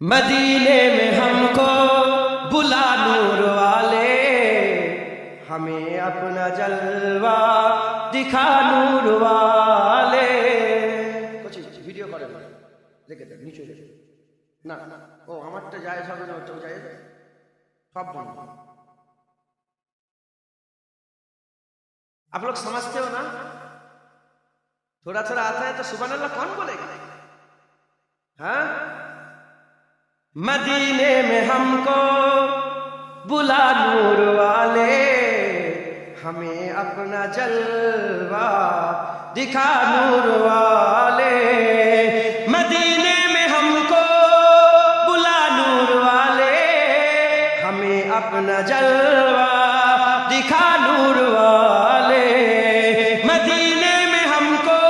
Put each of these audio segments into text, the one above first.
मदीने में हमको बुला नूर वाले, हमें अपना जलवा दिखा नूर वाले। कुछ वीडियो करे देखे देख नीचे ना ओ हमारे जाए सब तो जाए सब बंद। आप लोग समझते हो ना? थोड़ा थोड़ा आता है तो सुभान अल्लाह कौन बोलेगा? हाँ, मदीने में हमको बुला नूर वाले, हमें अपना जलवा दिखा नूर वाले। मदीने में हमको बुला नूर वाले, हमें अपना जलवा दिखा नूर वाले। मदीने में हमको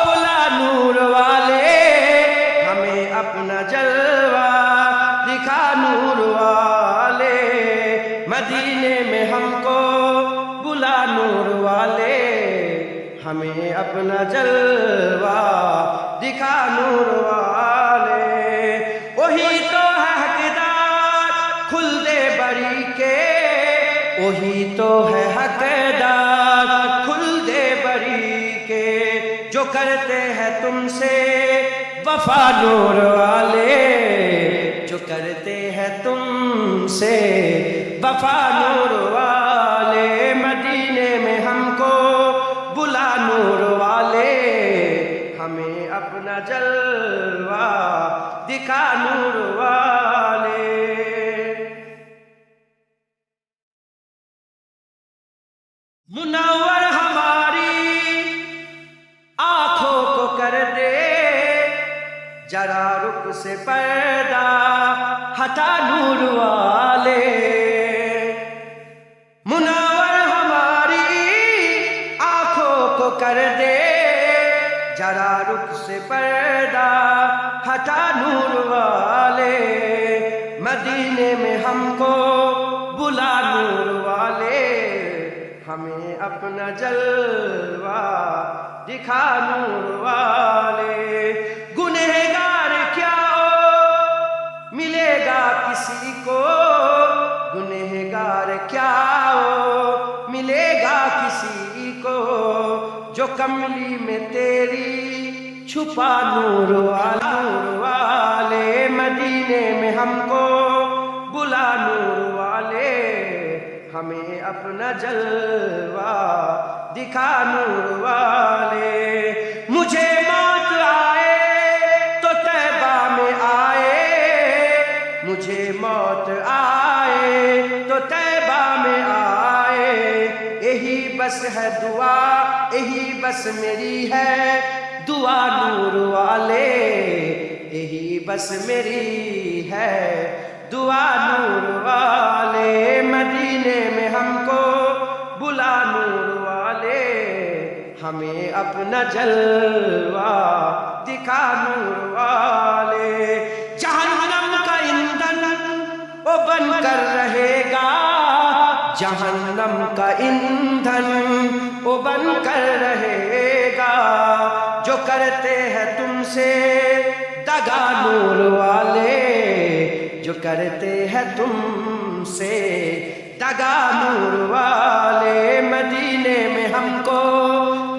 बुला नूर वाले, हमें अपना जलवा दिखा नूर वाले। मदीने में हमको बुला नूर वाले, हमें अपना जलवा दिखा नूर वाले। वही तो है हकदार खुल दे बरी के, वही तो है हकदार खुल दे बरी के, जो करते हैं तुमसे वफा नूर वाले, जो करते हैं तुमसे वफा नूर वाले। मदीने में हमको बुला नूर वाले, हमें अपना जलवा दिखा नूर वाले। मुनव्वर हमारी आंखों को कर दे जरा रुख से पर्दा हटा नूर वाले। मुनव्वर हमारी आंखों को कर दे जरा रुख से पर्दा हटा नूर वाले। मदीने में हमको बुला नूर वाले, हमें अपना जलवा दिखा नूर वाले। गुनहगार क्या हो मिलेगा किसी को, गुनहगार क्या हो मिलेगा किसी को, जो कमली में तेरी छुपा नूर वाले। मदीने में हमको बुला नूर वाले, हमें अपना जलवा दिखा नूर वाले। मुझे मौत आए तो तैबा में आए, मुझे मौत आए तो तैबा में आए। यही बस है दुआ, यही बस मेरी है दुआ नूर वाले, यही बस मेरी है दुआ नूर वाले। मदीने में हमको बुला नूर वाले, हमें अपना जलवा दिखा नूर वाले। जहन्नम का ईंधन वो बनकर रहेगा, जहन्नम का ईंधन वो बनकर रहेगा, जो करते हैं तुमसे दगा नूर वाले, जो करते हैं तुमसे दगा नूर वाले। मदीने में हमको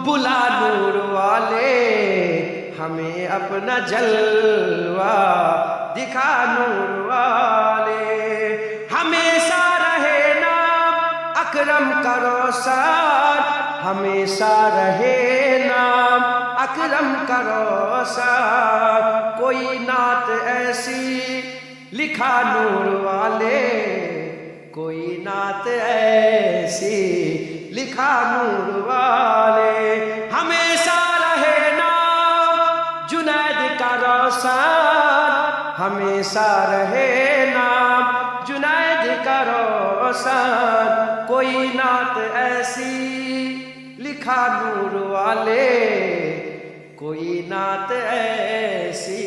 बुला नूर वाले, हमें अपना जलवा दिखा नूर वाले। हमेशा रहे नाम अकरम का रोशन, हमेशा रहे नाम अकरम का रोशन। कोई नात ऐसी लिखा नूर वाले, कोई नात ऐसी लिखा नूर वाले। हमेशा रहे नाम जुनैद का रोशन, हमेशा रहे नाम जुनैद का रोशन। कोई नात ऐसी लिखा नूर वाले, कोई नात ऐसी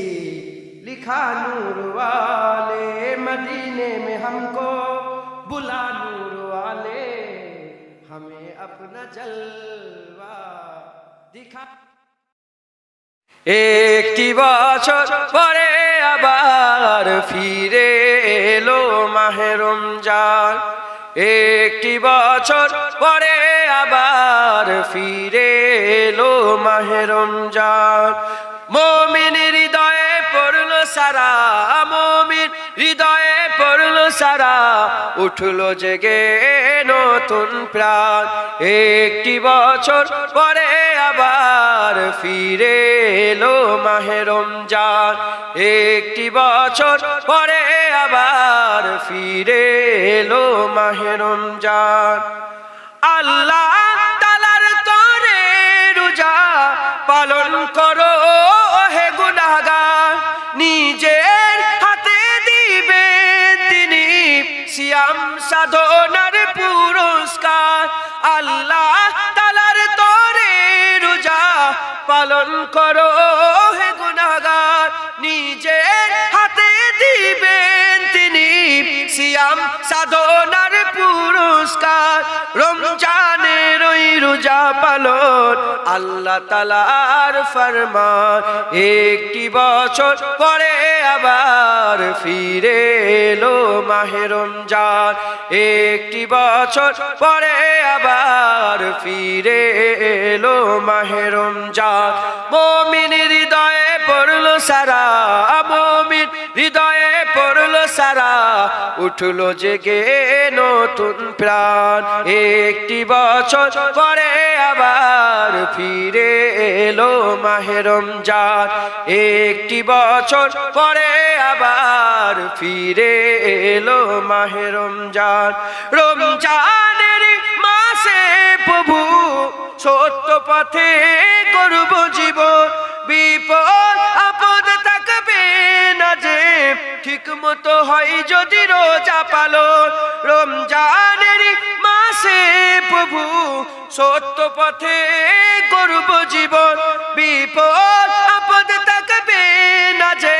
लिखा नूर वाले। मदीने में हमको बुला नूर वाले, हमें अपना जलवा दिखा। একটি বছর পরে আবার ফিরে এলো মাহে রমজান একটি বছর পরে আবার ফিরে এলো মাহে রমজান মুমিন হৃদয়ে পড়লো সারা মুমিন হৃদয়ে পড়লো সারা উঠলো জেগে নতুন প্রাণ একটি বছর পরে আবার ফিরে এলো মাহে রমজান একটি বছর পরে আবার ফিরে এলো মাহে রমজান আল্লাহ তাআলার তরে রোজা পালন করো হে গুনাহগার নিজের হাতে দিবেন তিনি সিয়াম সাধনার পুরস্কার আল্লাহ তাআলার তরে রোজা পালন করো হে গুনাহগার নিজের হাতে দিবেন তিনি সিয়াম সাধনার পুরস্কার রমজানের ওই রোজা পালন আল্লাহ তাআলার ফরমান একটি বছর পরে আবার ফিরে এলো মাহে রমজান একটি বছর পরে আবার ফিরে এলো মাহে রমজান মুমিন হৃদয়ে পড়লো সারা মুমিন হৃদয়ে পড়লো সারা উঠলো জেগে নতুন প্রাণ একটি বছর পরে আবার ফিরে এলো মাহে রমজান একটি বছর পরে আবার ফিরে এলো মাহে রমজান রমজানের মাসে প্রভু সত্য পথে করব জীবন বিপদ আপদ থাকবে না যে ঠিক মতো হয় যদি রোজা পালন রমজানের মাসে প্রভু সত্য পথে করব জীবন বিপদ আপদ থাকবে না যে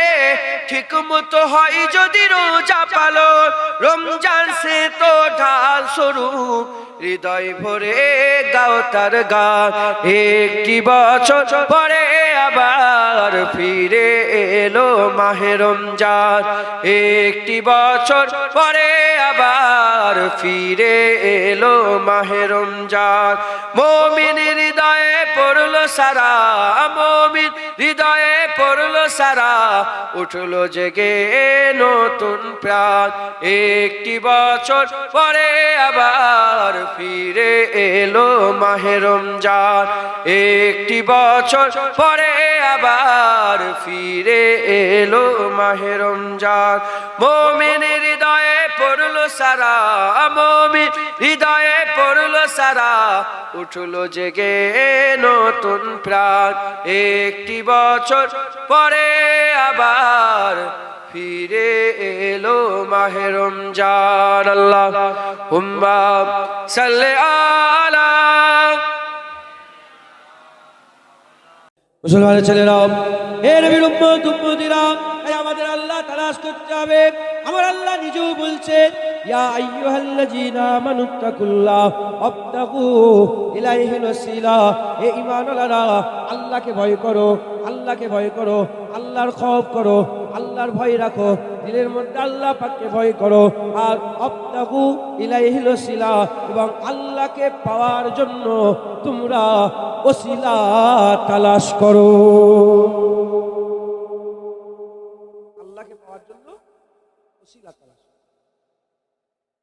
ঠিক মতো হয় যদি রোজা পালন রমজান সে তো ঢাল স্বরূপ হৃদয় ভরে গাও তার গান একটি বছর পরে আবার ফিরে এলো মাহে রমজান একটি বছর পরে আবার ফিরে এলো মাহে রমজান মুমিন হৃদয়ে পড়লো সারা মুমিন হৃদয়ে পড়লো সারা উঠলো জেগে নতুন প্রাণ একটি বছর পরে আবার ফিরে এলো মাহে রমজান একটি বছর পরে আবার ফিরে এলো মাহে রমজান মুমিন হৃদয়ে পড়লো সারা মুমিন হৃদয়ে পড়লো সারা উঠলো জেগে নতুন প্রাণ একটি বছর পরে আবার ফিরে এলো মাহে রমজান আল্লাহুম্মা সাল্লি আলা মুসলমানের ছেলেরা হে নবীর উম্মত উম্মতিরা আমাদের আল্লাহ তালাশ করতে হবে আমার আল্লাহ নিজেও বলছেন ইয়া আইয়ুহাল্লাযীনা আমানুত্তাকুল্লাহ ওয়াবতাগু ইলাইহিল ওয়াসিলা হে ঈমানওয়ালারা আল্লাহকে ভয় করো আল্লাহকে ভয় করো আল্লাহর খৌফ করো আল্লাহর ভয় রাখো দিলের মধ্যে আল্লাহ পাককে ভয় করো আর ওয়াবতাগু ইলাইহিল ওয়াসিলা এবং আল্লাহকে পাওয়ার জন্য তোমরা ওসিলা তালাশ করো আল্লাহকে পাওয়ার জন্য ওসিলা তালাশ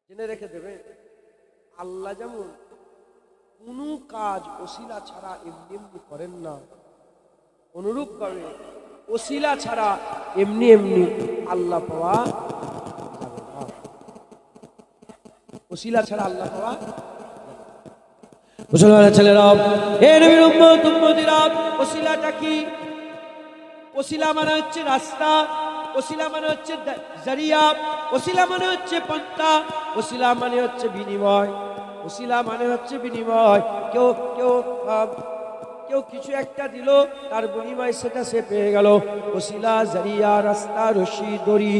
জেনে রেখে দেবে আল্লাহ যেমন কোনো কাজ ওসিলা ছাড়া এমনি এমনি করেন না অনুরূপভাবে ওসিলা ছাড়া এমনি এমনি আল্লাহ পাওয়া যাবে না ওসিলা ছাড়া আল্লাহ পাওয়া মুসলমানের ছেলেরা হে নবীর উম্মত উম্মতিরা ওসিলাটা কি ওসিলা মানে হচ্ছে রাস্তা ওসিলা মানে হচ্ছে জারিয়া ওসিলা মানে হচ্ছে পন্থা ওসিলা মানে হচ্ছে বিনিময় ওসিলা মানে হচ্ছে বিনিময় কেউ কেউ কেউ কিছু একটা দিল তার বিনিময় সেটা সে পেয়ে গেল ওসিলা জারিয়া রাস্তা রশি দড়ি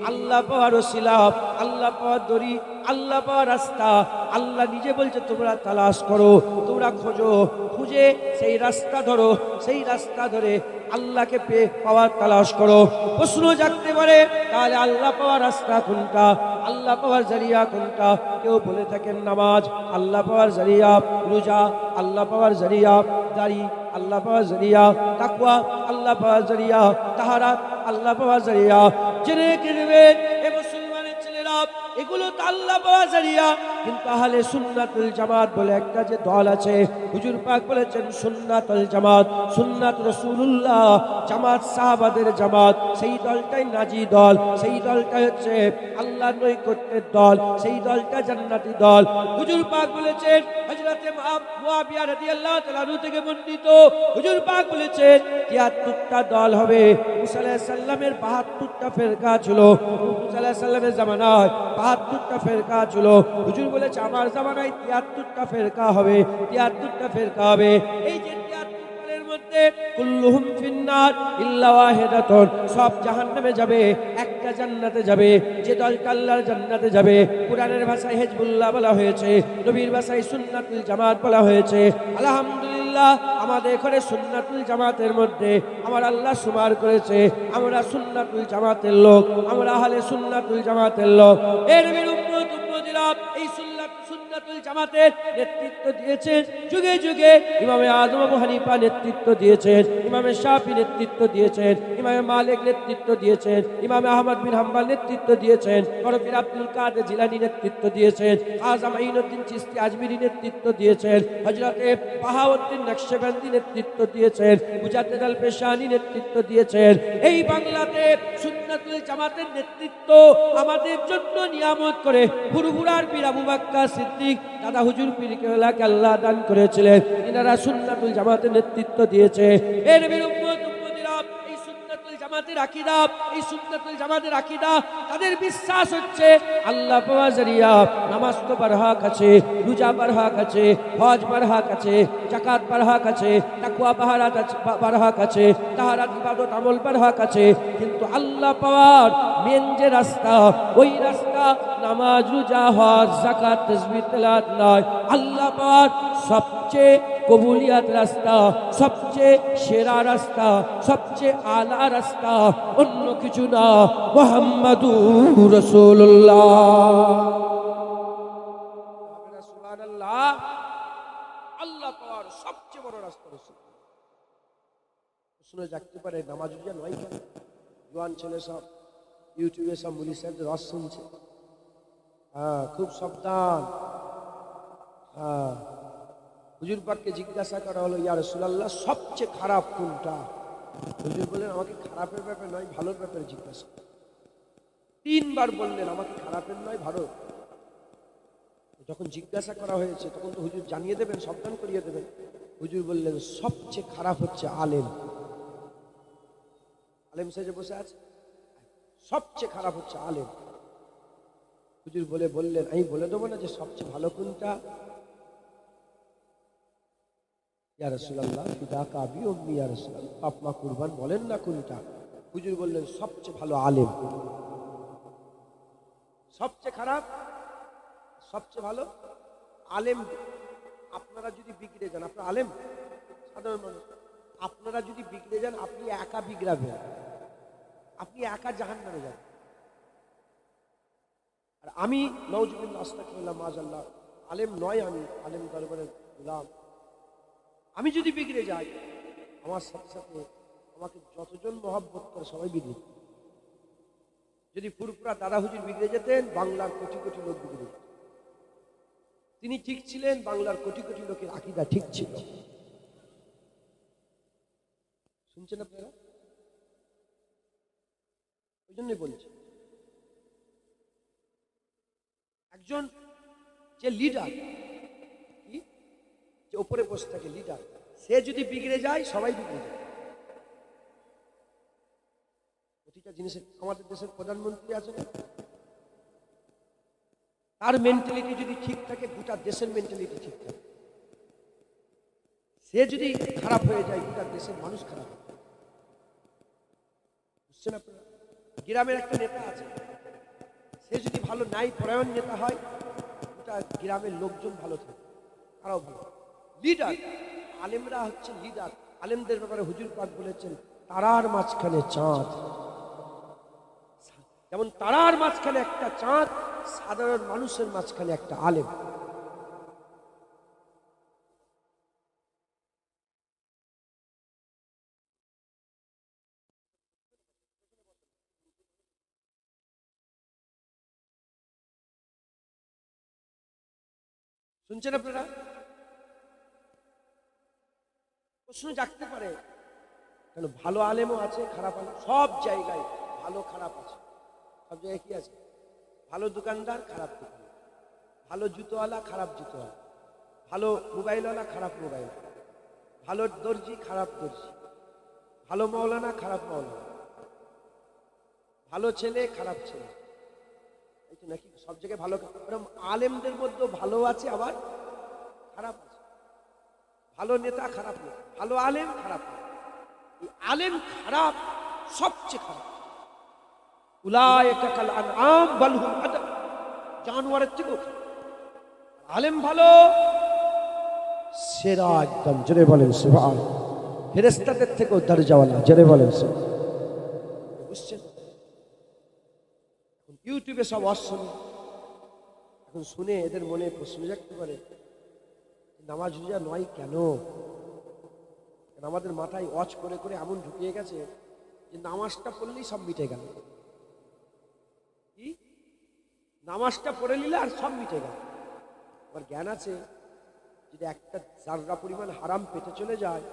আল্লাহ পাওয়ার ওসিলা আল্লাহ পাওয়ার দড়ি, আল্লাহ পাওয়ার রাস্তা। আল্লাহ নিজে বলছে তোমরা তালাশ করো, তোমরা খোঁজো, খুঁজে সেই রাস্তা ধরো, সেই রাস্তা ধরে আল্লাহকে পাওয়ার তালাশ করো। প্রশ্ন জাগতে পারে তাহলে আল্লাহ পাওয়ার রাস্তা কোনটা, আল্লাহ পাওয়ার জারিয়া কোনটা? কেউ বলে থাকেন নামাজ, আল্লাহ পাওয়ার জারিয়া; রোজা, আল্লাহ পাওয়ার জারিয়া; দাড়ি, আল্লাহ পাওয়ার জারিয়া; তাকওয়া, আল্লাহ পাওয়ার জারিয়া; তাহারাত, আল্লাহ পাওয়ার জারিয়া। জেনে নেবেন এ মুসলমানের ছেলেরা, এগুলো তো আল্লাহ পাওয়ার জারিয়া। কিন্তু আহলে সুন্নাতুল জামাত বলে একটা যে দল আছে, হুজুর পাক বলেছেন সুন্নাতুল জামাত, সুন্নাত রাসূলুল্লাহ, জামাত সাহাবাদের জামাত, সেই দলটাই নাজি দল, সেই দলটা হচ্ছে আল্লাহর নৈকট্যের দল, সেই দলটা জান্নাতি দল। হুজুর পাক বলেছেন, হযরতে মুআবিয়া রাদিয়াল্লাহু তাআলা আনহু থেকে বর্ণিত, হুজুর পাক বলেছেন ৭৩টা দল হবে। মুসা আলাইহিস সালামের ৭২টা ফেরকা ছিল, মুসা আলাইহিস সালামের জামানায় ৭২টা ফেরকা ছিল। হুজুর বলেছে আমার জামানায় ৭৩টা ফেরকা হবে, ৭৩টা ফেরকা হবে। এই যে ৭৩ দলের মধ্যে কুল্লুহুম ফিন্নার ইল্লা ওয়াহিদাতুন, সব জাহান্নামে যাবে, একটা জান্নাতে যাবে। যে দলটা আল্লাহর জান্নাতে যাবে, কুরআনের ভাষায় হিজবুল্লাহ বলা হয়েছে, নবীর ভাষায় সুন্নাতুল জামাত বলা হয়েছে। আলহামদুলিল্লাহ, আমাদের এখানে সুন্নাতুল জামাতের মধ্যে আমার আল্লাহ সুমার করেছে, আমরা সুন্নাতুল জামাতের লোক, আমরা আহলে সুন্নাতুল জামাতের লোক। এর নবীর উম্মত উম্মতিরা এই সুন্নাতুল জামাতের নেতৃত্ব দিয়েছেন যুগে যুগে। ইমামে আযম আবু হানিফা নেতৃত্ব দিয়েছেন, ইমামে শাফি নেতৃত্ব দিয়েছেন, ইমামে মালিক নেতৃত্ব দিয়েছেন, ইমামে আহমদ বিন হাম্বল নেতৃত্ব দিয়েছেন, পীর আব্দুল কাদের জিলানী নেতৃত্ব দিয়েছেন, খাজা মাঈনুদ্দিন চিশতি আজমিরি নেতৃত্ব দিয়েছেন, হযরতে বাহাউদ্দিন নকশবন্দি নেতৃত্ব দিয়েছেন, মুজাদ্দিদ আল পেশানি নেতৃত্ব দিয়েছেন। এই বাংলাতে সুন্নাতুল জামাতের নেতৃত্ব আমাদের জন্য নিয়ামত করে ফুরফুরার পীর আবু বকর সিদ্দিক দাদা হুজুর পীর কেবলাকে আল্লাহ দান করেছিলেন। ইনারা সুন্নাতুল জামাতের নেতৃত্ব দিয়েছে। এর নবীর উম্মত উম্মতিরা এই সুন্নাতুল জামাতের আকীদা, এই সুন্নাতুল জামাতের আকীদা, তাদের বিশ্বাস হচ্ছে আল্লাহ পাওয়ার জারিয়া। নামাজ তো বার হক আছে, রোজা বার হক আছে, হজ বার হক আছে, যাকাত বার হক আছে, তাকওয়া বার হক আছে, তাহারাত ইবাদত আমল বার হক আছে। কিন্তু আল্লাহ পাওয়ার মেন যে রাস্তা, ওই রাস্তা নামাজ, রোজা, হজ, যাকাত, তাসবিহ, তেলাওয়াত নয়। আল্লাহ পাওয়ার সবচেয়ে কবুলিয়াত রাস্তা, সবচেয়ে সেরা রাস্তা, সবচেয়ে আলা রাস্তা অন্য কিছু না, মুহাম্মাদুর রাসূলুল্লাহ। সুবহানাল্লাহ। আল্লাহ পাওয়ার সবচেয়ে বড় রাস্তা রাসূল। শুনে জাগতে পারে নামাজ রোজা নয় কেন? জোয়ান ছেলে সব ইউটিউবে সব মুলি সাহেবদের রস শুনছে। খুব সাবধান। হুজুর পাককে জিজ্ঞাসা করা হলো, ইয়া রাসূলুল্লাহ সবচেয়ে খারাপ কোনটা? হুজুর বললেন আমাকে খারাপের ব্যাপারে নয়, ভালোর ব্যাপারে জিজ্ঞাসা। 3 বার বললেন আমাকে খারাপের নয়, ভালো। যখন জিজ্ঞাসা করা হয়েছে তখন তো হুজুর জানিয়ে দেবেন, সাবধান করিয়ে দেবেন। হুজুর বললেন সবচেয়ে খারাপ হচ্ছে আলেম। আলেম সেজে বসে আছে, সবচেয়ে খারাপ হচ্ছে আলেম। হুজুর বললেন আমি বলে দেবো না যে সবচেয়ে ভালো কোনটা? ইয়া রাসূলুল্লাহ ফিদাকা আবি উম্মি, ইয়া রাসূলুল্লাহ বাপ মা কুরবান, বলেন না কোনটা? হুজুর বললেন সবচেয়ে ভালো আলেম। সবচেয়ে খারাপ, সবচেয়ে ভালো আলেম। আপনারা যদি বিগড়ে যান, আপনারা আলেম সাধারণ মানুষ, আপনারা যদি বিগড়ে যান আপনি একা বিগড়াবেন, আপনি একা জাহান্নামে যাবেন। আর আমি নাউজুবিল্লাহ আস্তাগফিরুল্লাহ মাআযাল্লাহ আলেম নয়, আমি আলেম দরবারের গোলাম। আমি যদি বিগড়ে যাই আমার সাথে সাথে আমাকে যতজন মহব্বত করে সবাই বিগড়ে। যদি ফুরফুরা দাদা হুজুর বিগড়ে যেতেন বাংলার কোটি কোটি লোক বিগড়ে যেত। তিনি ঠিক ছিলেন, বাংলার কোটি কোটি লোকের আকীদা ঠিক ছিল। শুনছেন আপনারা? ওই জন্যই বলছি, একজন যে লিডার, যে উপরে বসে থাকে লিডার, সে যদি বিগড়ে যায় সবাই বিগড়ে যায়। প্রতিটা জিনিসের, আমাদের দেশের প্রধানমন্ত্রী আছে না, তার মেন্টালিটি যদি ঠিক থাকে গোটা দেশের মেন্টালিটি ঠিক থাকে। সে যদি খারাপ হয়ে যায় গোটা দেশের মানুষ খারাপ হয়। বুঝছেন আপনারা? গ্রামের একটা নেতা আছে, সে যদি ভালো ন্যায় পরায়ণ নেতা হয়, ওটা গ্রামের লোকজন ভালো থাকে, তারাও ভালো। লিডার, আলেমরা হচ্ছে লিডার। আলেমদের ব্যাপারে হুজুর পাক বলেছেন, তারার মাঝখানে চাঁদ। যেমন তারার মাঝখানে একটা চাঁদ, সাধারণ মানুষের মাঝখানে একটা আলেম। শুনছেন আপনারা? প্রশ্ন জাগতে পারে, কেন ভালো আলেমও আছে, খারাপ আলেম, সব জায়গায় ভালো খারাপ আছে। সব জায়গায় কি আছে? ভালো দোকানদার, খারাপ দোকানদার, ভালো জুতোওয়ালা, খারাপ জুতোওয়ালা, ভালো মোবাইলওয়ালা, খারাপ মোবাইল, ভালো দর্জি, খারাপ দর্জি, ভালো মাওলানা, খারাপ মাওলানা, ভালো ছেলে, খারাপ ছেলে। এই তো নাকি সব জায়গায় ভালো। আলেমদের মধ্যে ভালো আছে, আবার খারাপ আছে। ভালো নেতা, খারাপ নেতা, ভালো আলেম, খারাপ এই আলেম খারাপ, সবচেয়ে খারাপ। উলাইকা কাল আনআম বাল হুম আদল, জানোয়ারের থেকেও খারাপ। আলেম ভালো, সেরা একদম, জোরে বলেন সুবহান। ফেরেশতাদের থেকেও দরজাওয়ালা, জোরে বলেন সুবহান। বুঝছেন? ইউটিউবে সব অশ্বনি এখন শুনে এদের মনে প্রশ্ন জাগতে পারে, নামাজ রোজা নয় কেন? আমাদের মাথায় ওয়াচ করে করে এমন ঢুকিয়ে গেছে যে নামাজটা পড়লেই সব মিটে গেল। কি নামাজটা পড়ে নিলে আর সব মিটে গেল। আমার জ্ঞান আছে, যদি একটা জাররা পরিমাণ হারাম পেটে চলে যায়,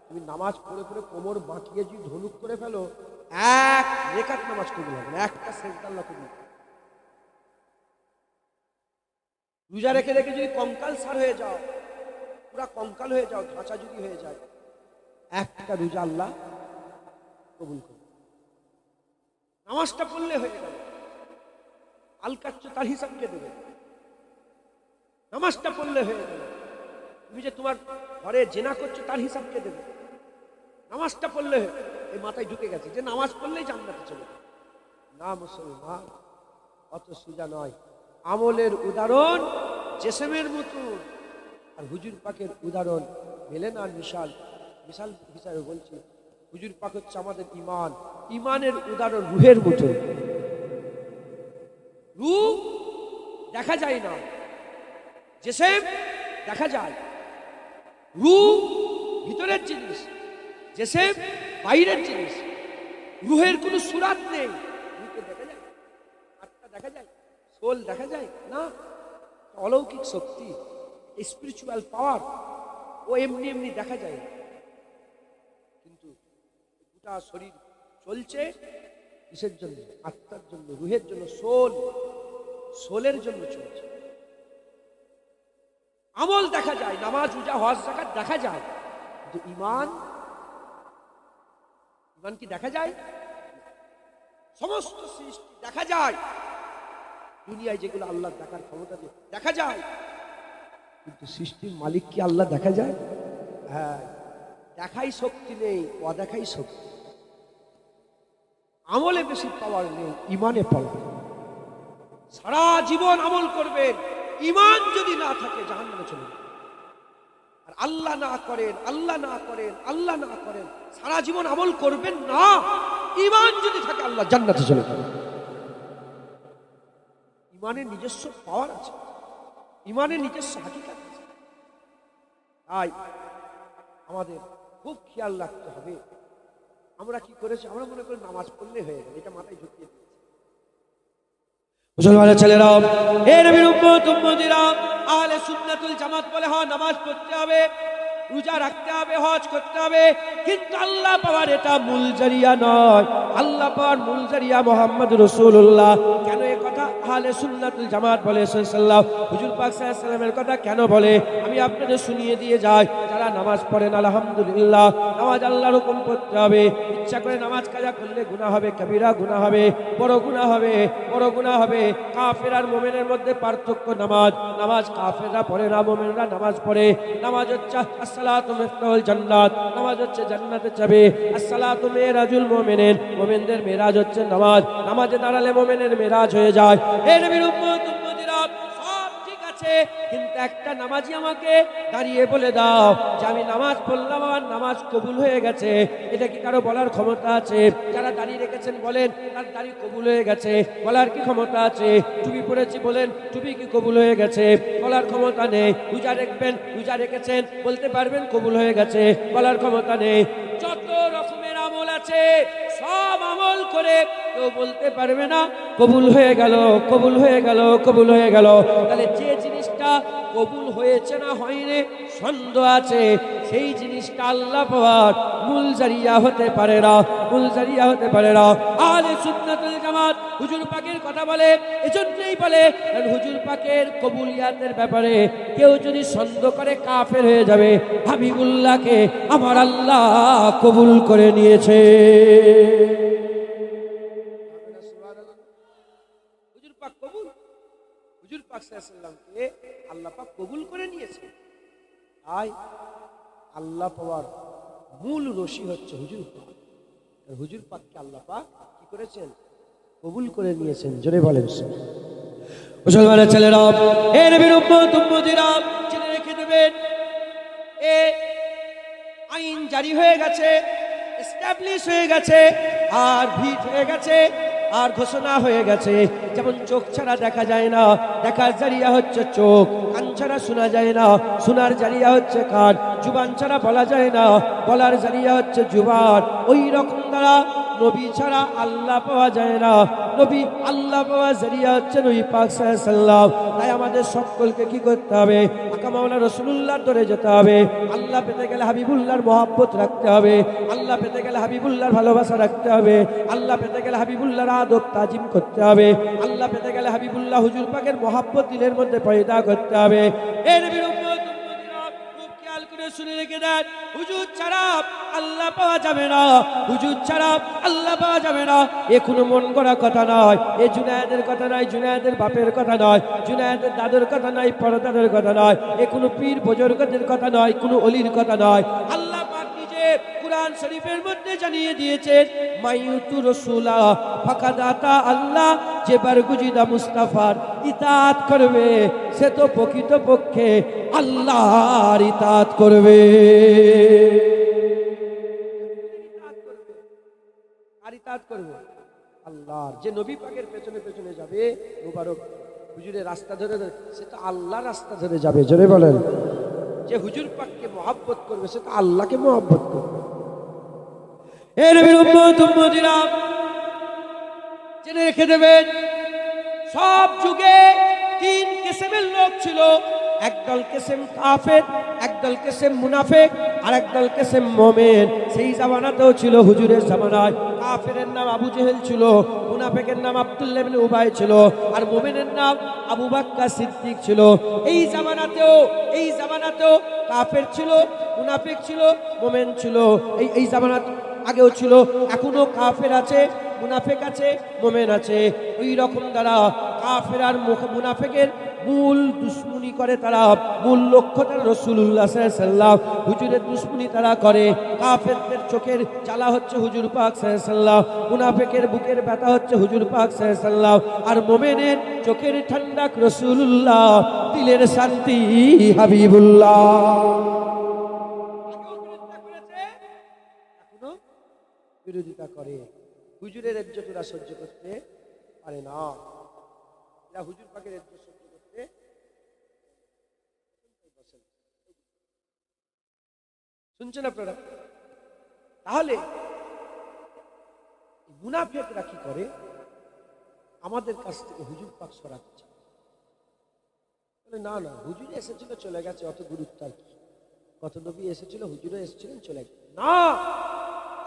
তুমি নামাজ পড়ে পড়ে কোমর বাঁকিয়ে যদি ধনুক করে ফেলো, এক রেখাত নামাজ কবুল হবে না, একটা সেজদা আল্লাহ কবুল। রোজা রেখে রেখে যদি কঙ্কাল সার হয়ে যাও, পুরা কঙ্কাল হয়ে যাও, ধাঁচা যদি হয়ে যায়, একটা রোজা আল্লাহ কবুল করবে। নামাজটা পড়লে হয়ে গেল। আলকাচ্ছ তার হিসাব কে দেবে? নামাজটা পড়লে হয়ে গেল। তুমি যে তোমার ঘরে জেনা করছো তার হিসাব কে দেবে? নামাজটা পড়লে এই মাথায় ঢুকে গেছে যে নামাজ পড়লেই জান্নাতে চলে যাবে। না মুসলমান, অত সোজা নয়। আমলের উদাহরণ জেসেমের মতো, আর হুজুর পাকের উদাহরণ মেলে না। মিশাল হিসাবে বলছি, হুজুর পাক হচ্ছে আমাদের ইমান, ইমানের উদাহরণ রুহের মতো। রূহ দেখা যায় না, জেসেম দেখা যায়। রূহ ভিতরের জিনিস, জেসেম বাইরের জিনিস। রুহের কোনো সুরাত নেই। রূহকে দেখা যায়, আত্মা দেখা যায়, সোল দেখা যায় না। অলৌকিক শক্তি, স্পিরিচুয়াল পাওয়ার, ও এমনি এমনি দেখা যায়। কিন্তু গোটা শরীর চলছে কিসের জন্য? আত্মার জন্য, রুহের জন্য, সোলের জন্য চলছে। আমল দেখা যায়, নামাজ, রোজা, হজ, যাকাত দেখা যায়, কিন্তু ইমান কি দেখা যায়? সমস্ত সৃষ্টি দেখা যায়, দুনিয়ায় যেগুলো আল্লাহ দেখার ক্ষমতা দিয়ে দেখা যায়, কিন্তু সৃষ্টির মালিক কি আল্লাহ দেখা যায়? হ্যাঁ, দেখাই শক্তি নেই, অদেখাই শক্তি। আমলে বেশি পাওয়ার নেই, ইমানে পাওয়ার। সারা জীবন আমল করবেন, ইমান যদি না থাকে জাহান্নামে চলে যাবেন। আর আল্লাহ না করেন, আল্লাহ না করেন, আল্লাহ না করেন, সারা জীবন আমল করবেন না, ইমান যদি থাকে আল্লাহ জান্নাতে চলে যাবেন। ইমানের নিজস্ব পাওয়ার আছে, ইমানের নিজস্ব হাকিকাত আছে। তাই আমাদের খুব খেয়াল রাখতে হবে। আমরা কি করেছি? আমরা মনে করি নামাজ পড়লে হয়ে গেল, এটা মাথায় ঢুকিয়ে দিয়েছি। মুসলমানের ছেলেরা, হে নবীর উম্মত উম্মতিরা, আহলে সুন্নাতুল জামাত বলে হ্যাঁ নামাজ পড়তে হবে, রোজা রাখতে হবে, হজ করতে হবে, কিন্তু আল্লাহ পাওয়ার এটা মূল জারিয়া নয়। আল্লাহ পাওয়ার মূল জারিয়া মুহাম্মদ রাসূলুল্লাহ। কেন এই কথা আহলে সুন্নাতুল জামাত বলে? সাল্লাল্লাহু হুজুর পাক সাল্লাল্লাহু আলাইহি ওয়াসাল্লামের কথা কেন বলে আমি আপনাদের শুনিয়ে দিয়ে যাই। যারা নামাজ পড়েন আলহামদুলিল্লাহ, নামাজ আল্লাহর হুকুম পড়তে হবে। ইচ্ছা করে নামাজ কাজা করলে গুনাহ হবে, কবিরা গুনাহ হবে, বড় গুনাহ হবে, বড় গুনাহ হবে। কাফের আর মুমিনের মধ্যে পার্থক্য নামাজ কাফেররা পড়ে না, মুমিনরা নামাজ পড়ে। নামাজ হচ্ছে আসসালাতু মিফতাহুল জান্নাত, নামাজ হচ্ছে জান্নাতের চাবি। আসসালাতু মিরাজুল মুমিনিন, মুমিনদের মিরাজ হচ্ছে নামাজ। নামাজে দাঁড়ালে মুমিনের মিরাজ হয়ে যায়। যায়। হে নবীর উম্মত উম্মতিরা, সব ঠিক আছে, কিন্তু একটা নামাজি আমাকে দাঁড়িয়ে বলে দাও যে আমি নামাজ পড়লাম, আমার নামাজ কবুল হয়ে গেছে। এটা কি কারো বলার ক্ষমতা আছে? যারা দাঁড়িয়ে রেখেছেন বলেন তার দাড়ি কবুল হয়ে গেছে, বলার কি ক্ষমতা আছে? টুপি পরেছি বলেন টুপি কি কবুল হয়ে গেছে? বলার ক্ষমতা নেই। রোজা রাখবেন, রোজা রেখেছেন, বলতে পারবেন কবুল হয়ে গেছে, বলার ক্ষমতা নেই। যত রকমের আমল আছে সব আমল করে কেউ বলতে পারবে না কবুল হয়ে গেল, কবুল হয়ে গেল, কবুল হয়ে গেল। তাহলে যে জিনিসটা কবুল হয়েছে না হয়নি সন্দেহ আছে, সেই জিনিসটা আল্লাহ পাওয়ার মূল জারিয়া হতে পারে না, মূল জারিয়া হতে পারে না। আহলে সুন্নাতুল জামাত হুজুর পাকের কথা বলে, এজন্যই বলে কারণ হুজুর পাকের কবুলিয়াতের ব্যাপারে কেউ যদি সন্দেহ করে কাফের হয়ে যাবে। হাবিবুল্লাহকে আমার আল্লাহ কবুল করে নিয়েছে। হুজুর পাক কবুল, হুজুর পাক সাল্লাল্লাহু আলাইহি ওয়াসাল্লামকে আল্লাহ পাক কবুল করে নিয়েছে। তাই আল্লাহ পাওয়ার মূল রশি হচ্ছে হুজুর পাক। হুজুর পাককে আল্লাহ পাক কি করেছেন? কবুল করে নিয়েছেন। জোরে বলেন মুসলমানের ছেলেরা, হে নবীর উম্মত উম্মতিরা, জেনে রেখে দেবেন এ আইন জারি হয়ে গেছে, এস্টাবলিশ হয়ে গেছে, আর ভিট হয়ে গেছে, আর ঘোষণা হয়ে গেছে। যেমন চোখ ছাড়া দেখা যায় না, দেখার জারিয়া হচ্ছে চোখ। কান ছাড়া শোনা যায় না, শোনার জারিয়া হচ্ছে কান। জুবান ছাড়া বলা যায় না, বলার জারিয়া হচ্ছে জুবান। ওই রকম দ্বারা নবী ছাড়া আল্লাহ পাওয়া যায় না, নবী আল্লাহ পাওয়া জারিয়া হচ্ছে নবী পাক সাল্লাল্লাহু আলাইহি ওয়াসাল্লাম। তাই আমাদের সকলকে কি করতে হবে? আকা মাওলানা রাসূলুল্লাহ ধরে যেতে হবে। আল্লাহ পেতে গেলে হাবিবুল্লাহর মহব্বত রাখতে হবে, আল্লাহ পেতে গেলে হাবিবুল্লাহর ভালোবাসা রাখতে হবে, আল্লাহ পেতে গেলে হাবিবুল্লাহর আদব তাজিম করতে হবে, আল্লাহ পেতে গেলে হাবিবুল্লাহ হুজুর পাকের মহব্বত দিলের মধ্যে পয়দা করতে হবে। এই নবীর উম্মত উম্মতিরা খুব খেয়াল করে শুনে রেখে দেন, হুজুর ছাড়া আল্লাহ পাওয়া যাবে না, হুজুর ছাড়া আল্লাহ পাওয়া যাবে না। এ কোনো মন গড়া কথা নয়, এ জুনায়েদের কথা নয়, জুনায়েদের বাপের কথা নয়, জুনায়েদের দাদুর কথা নয়, পরদাদের কথা নয়, এ কোনো পীর বুজুর্গদের কথা নয়, কোনো অলির কথা নয়। আল্লাহ পাক নিজে কুরআন শরীফের মধ্যে জানিয়ে দিয়েছেন, মাইয়ুতু রাসূলা ফাকাদ আতা আল্লাহ, যে বারগুজিদা মুস্তাফার ইতাআত করবে সে তো প্রকৃতপক্ষে আল্লাহর ইতাআত করবে। আর ইতাআত করবে আল্লাহর। যে নবী পাকের পেছনে পেছনে যাবে, মুবারক হুজুরের রাস্তা ধরে ধরে, সে তো আল্লাহর রাস্তা ধরে যাবে। জোরে বলেন। যে হুজুর পাককে মহব্বত করবে সে তো আল্লাহকে মহব্বত করবে। হে নবীর উম্মত উম্মতিরা, জেনে রেখে দেবেন সব যুগে তিন কিসমের লোক ছিল। একদল কিসম কাফের, একদল কিসম মুনাফিক, আর একদল কিসম মুমিন। সেই জামানাতেও ছিল, হুজুরের জামানায় কাফেরের নাম আবু জেহেল ছিল, মুনাফিকের নাম আব্দুল্লাহ ইবনে উবাই ছিল, আর মুমিনের নাম আবু বকর সিদ্দিক ছিল। এই জামানাতেও কাফের ছিল, মুনাফিক ছিল, মুমিন ছিল। এই জামানাত আগেও ছিল, এখনো কাফের আছে, মুনাফিক আছে, মুমিন আছে। ওই রকম দ্বারা কাফের আর মুনাফিকের মূল দুশ্মনী করে তারা, মূল লক্ষ্য তারা রাসূলুল্লাহ সাল্লাল্লাহু আলাইহি ওয়াসাল্লাম। হুজুরের দুশ্মনী তারা করে। কাফেরদের চোখের জ্বালা হচ্ছে হুজুর পাক সাল্লাল্লাহু আলাইহি ওয়াসাল্লাম, মুনাফিকের বুকের ব্যথা হচ্ছে হুজুর পাক সাল্লাল্লাহু আলাইহি ওয়াসাল্লাম, আর মুমিনের চোখের ঠান্ডা রাসূলুল্লাহ, দিলের শান্তি হাবিবুল্লাহ। এখনো বিরোধিতা করে। হুজুরের ইজ্জত ওরা সহ্য করতে পারে না, এরা হুজুর পাকের ইজ্জত সহ্য করতে। শুনছেন আপনারা? তাহলে মুনাফিকরা কি করে? আমাদের কাছ থেকে হুজুর পাক সরাচ্ছে। না না, হুজুর এসেছিল চলে গেছে, অত গুরুত্ব আর কি। কত নবী এসেছিল, হুজুরও এসেছিলেন চলে গেছে। না,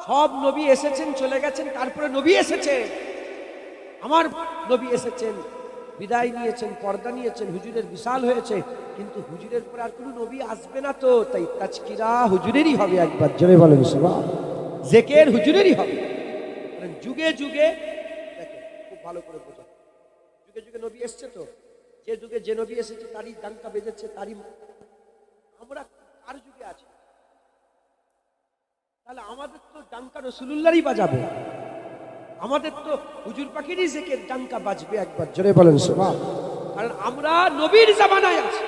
সব নবী এসেছেন চলে গেছেন, তারপরে নবী এসেছে। আমার নবী এসেছেন, বিদায় নিয়েছেন, পর্দা নিয়েছেন, হুজুরের বিশাল হয়েছে, কিন্তু হুজুরের পর আর কোনো নবী আসবে না। তো তাই তাজকিরা হুজুরেরই হবে। একবার জোরে বলেন সুবহান। জিকির হুজুরেরই হবে। যুগে যুগে দেখেন, খুব ভালো করে বোঝা, যুগে যুগে নবী এসছে। তো যে যুগে যে নবী এসেছে তারই ডাঙ্কা বেজেছে, তারই। আমরা কার যুগে আছি? তাহলে আমাদের তো ডাঙ্কা রাসূলুল্লাহরই বাজাবে। আমাদের তো হুজুর পাখিরই জিকির ডাঙ্কা বাজবে একবার, জোরে বলেন সুবহান। কারণ আমরা নবীর জামানায় আছি।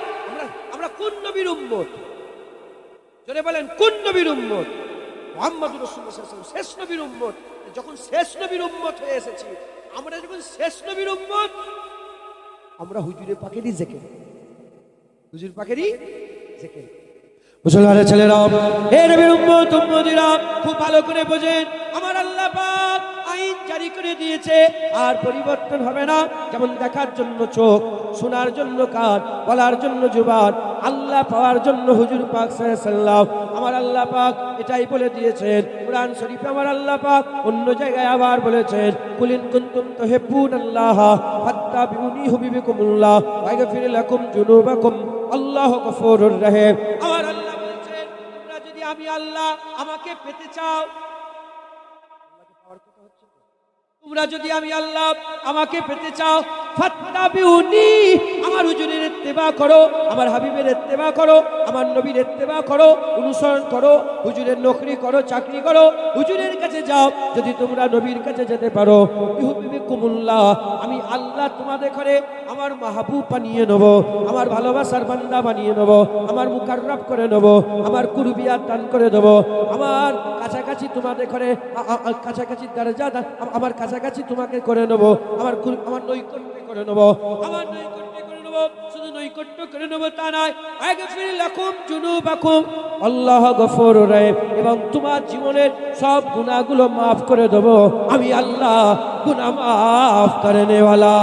আমরা কোন নবীর উম্মত? জোরে বলেন কোন নবীর উম্মত? মুহাম্মদুর রাসূলুল্লাহ সাল্লাল্লাহু আলাইহি ওয়াসাল্লাম শেষ নবীর উম্মত। যখন শেষ নবীর উম্মত হয়ে এসেছি, আমরা যখন শেষ নবীর উম্মত, আমরা হুজুরে পাকেরই জিকির, হুজুর পাকেরই জিকির। মুসলমানের ছেলেরা, হে নবীর উম্মত উম্মতিরা, খুব ভালো করে বোঝেন, আমার আল্লাহ পাক আইন জারি করে দিয়েছে, আর পরিবর্তন হবে না। যেমন দেখার জন্য চোখ, শোনার জন্য কান, বলার জন্য জুবান, আল্লাহ পাওয়ার জন্য হুজুর পাক সাল্লাল্লাহু আলাইহি ওয়াসাল্লাম, আমার আল্লাহ পাক এটাই বলে দিয়েছেন কুরআন শরীফে। আমার আল্লাহ পাক অন্য জায়গায় আবার বলেছেন, কুলিন কুনতুম তুহিব্বুনাল্লাহ ফাত্তাবিউনি ইউহিব্বুকুমুল্লাহ ওয়া ইয়াগফির লাকুম যুনুবাকুম আল্লাহু গফুরুর রহিম। আমার আল্লাহ বলেছেন, তোমরা যদি আমি আল্লাহ আমাকে পেতে চাও, তোমরা যদি আমি আল্লাহ আমাকে পেতে চাও, ফাত্তাবিউনি, আমার হুজুরের ইত্তেবা করো, আমার হাবিবের ইত্তেবা করো, আমার নবীর ইত্তেবা করো, অনুসরণ করো, হুজুরের নকরি করো, চাকরি করো, হুজুরের কাছে যাও। যদি তোমরা নবীর কাছে যেতে পারো, ইউহিব্বুকুমুল্লাহ, আমি আল্লাহ তোমাদের ঘরে আমার মাহবুব বানিয়ে নেব, আমার ভালোবাসার বান্দা বানিয়ে নেব, আমার মুকাররব করে নেব, আমার কুরবিয়াত দান করে দেব, আমার কাছাকাছি তোমাদের ঘরে কাছাকাছি দরজা, আমার কাছাকাছি তোমাকে করে নেব, আমার নৈকট্য করে নেব, আমার নৈকট্য করে নেব। শুধু নৈকট্য করে নেব তা নয়, আয়াগফির লাকুম যুনুবাকুম আল্লাহু গফুরুর রহিম, এবং তোমার জীবনের সব গুনাহগুলো মাফ করে দেব, আমি আল্লাহ গুনাহ মাফ করনে ওয়ালা।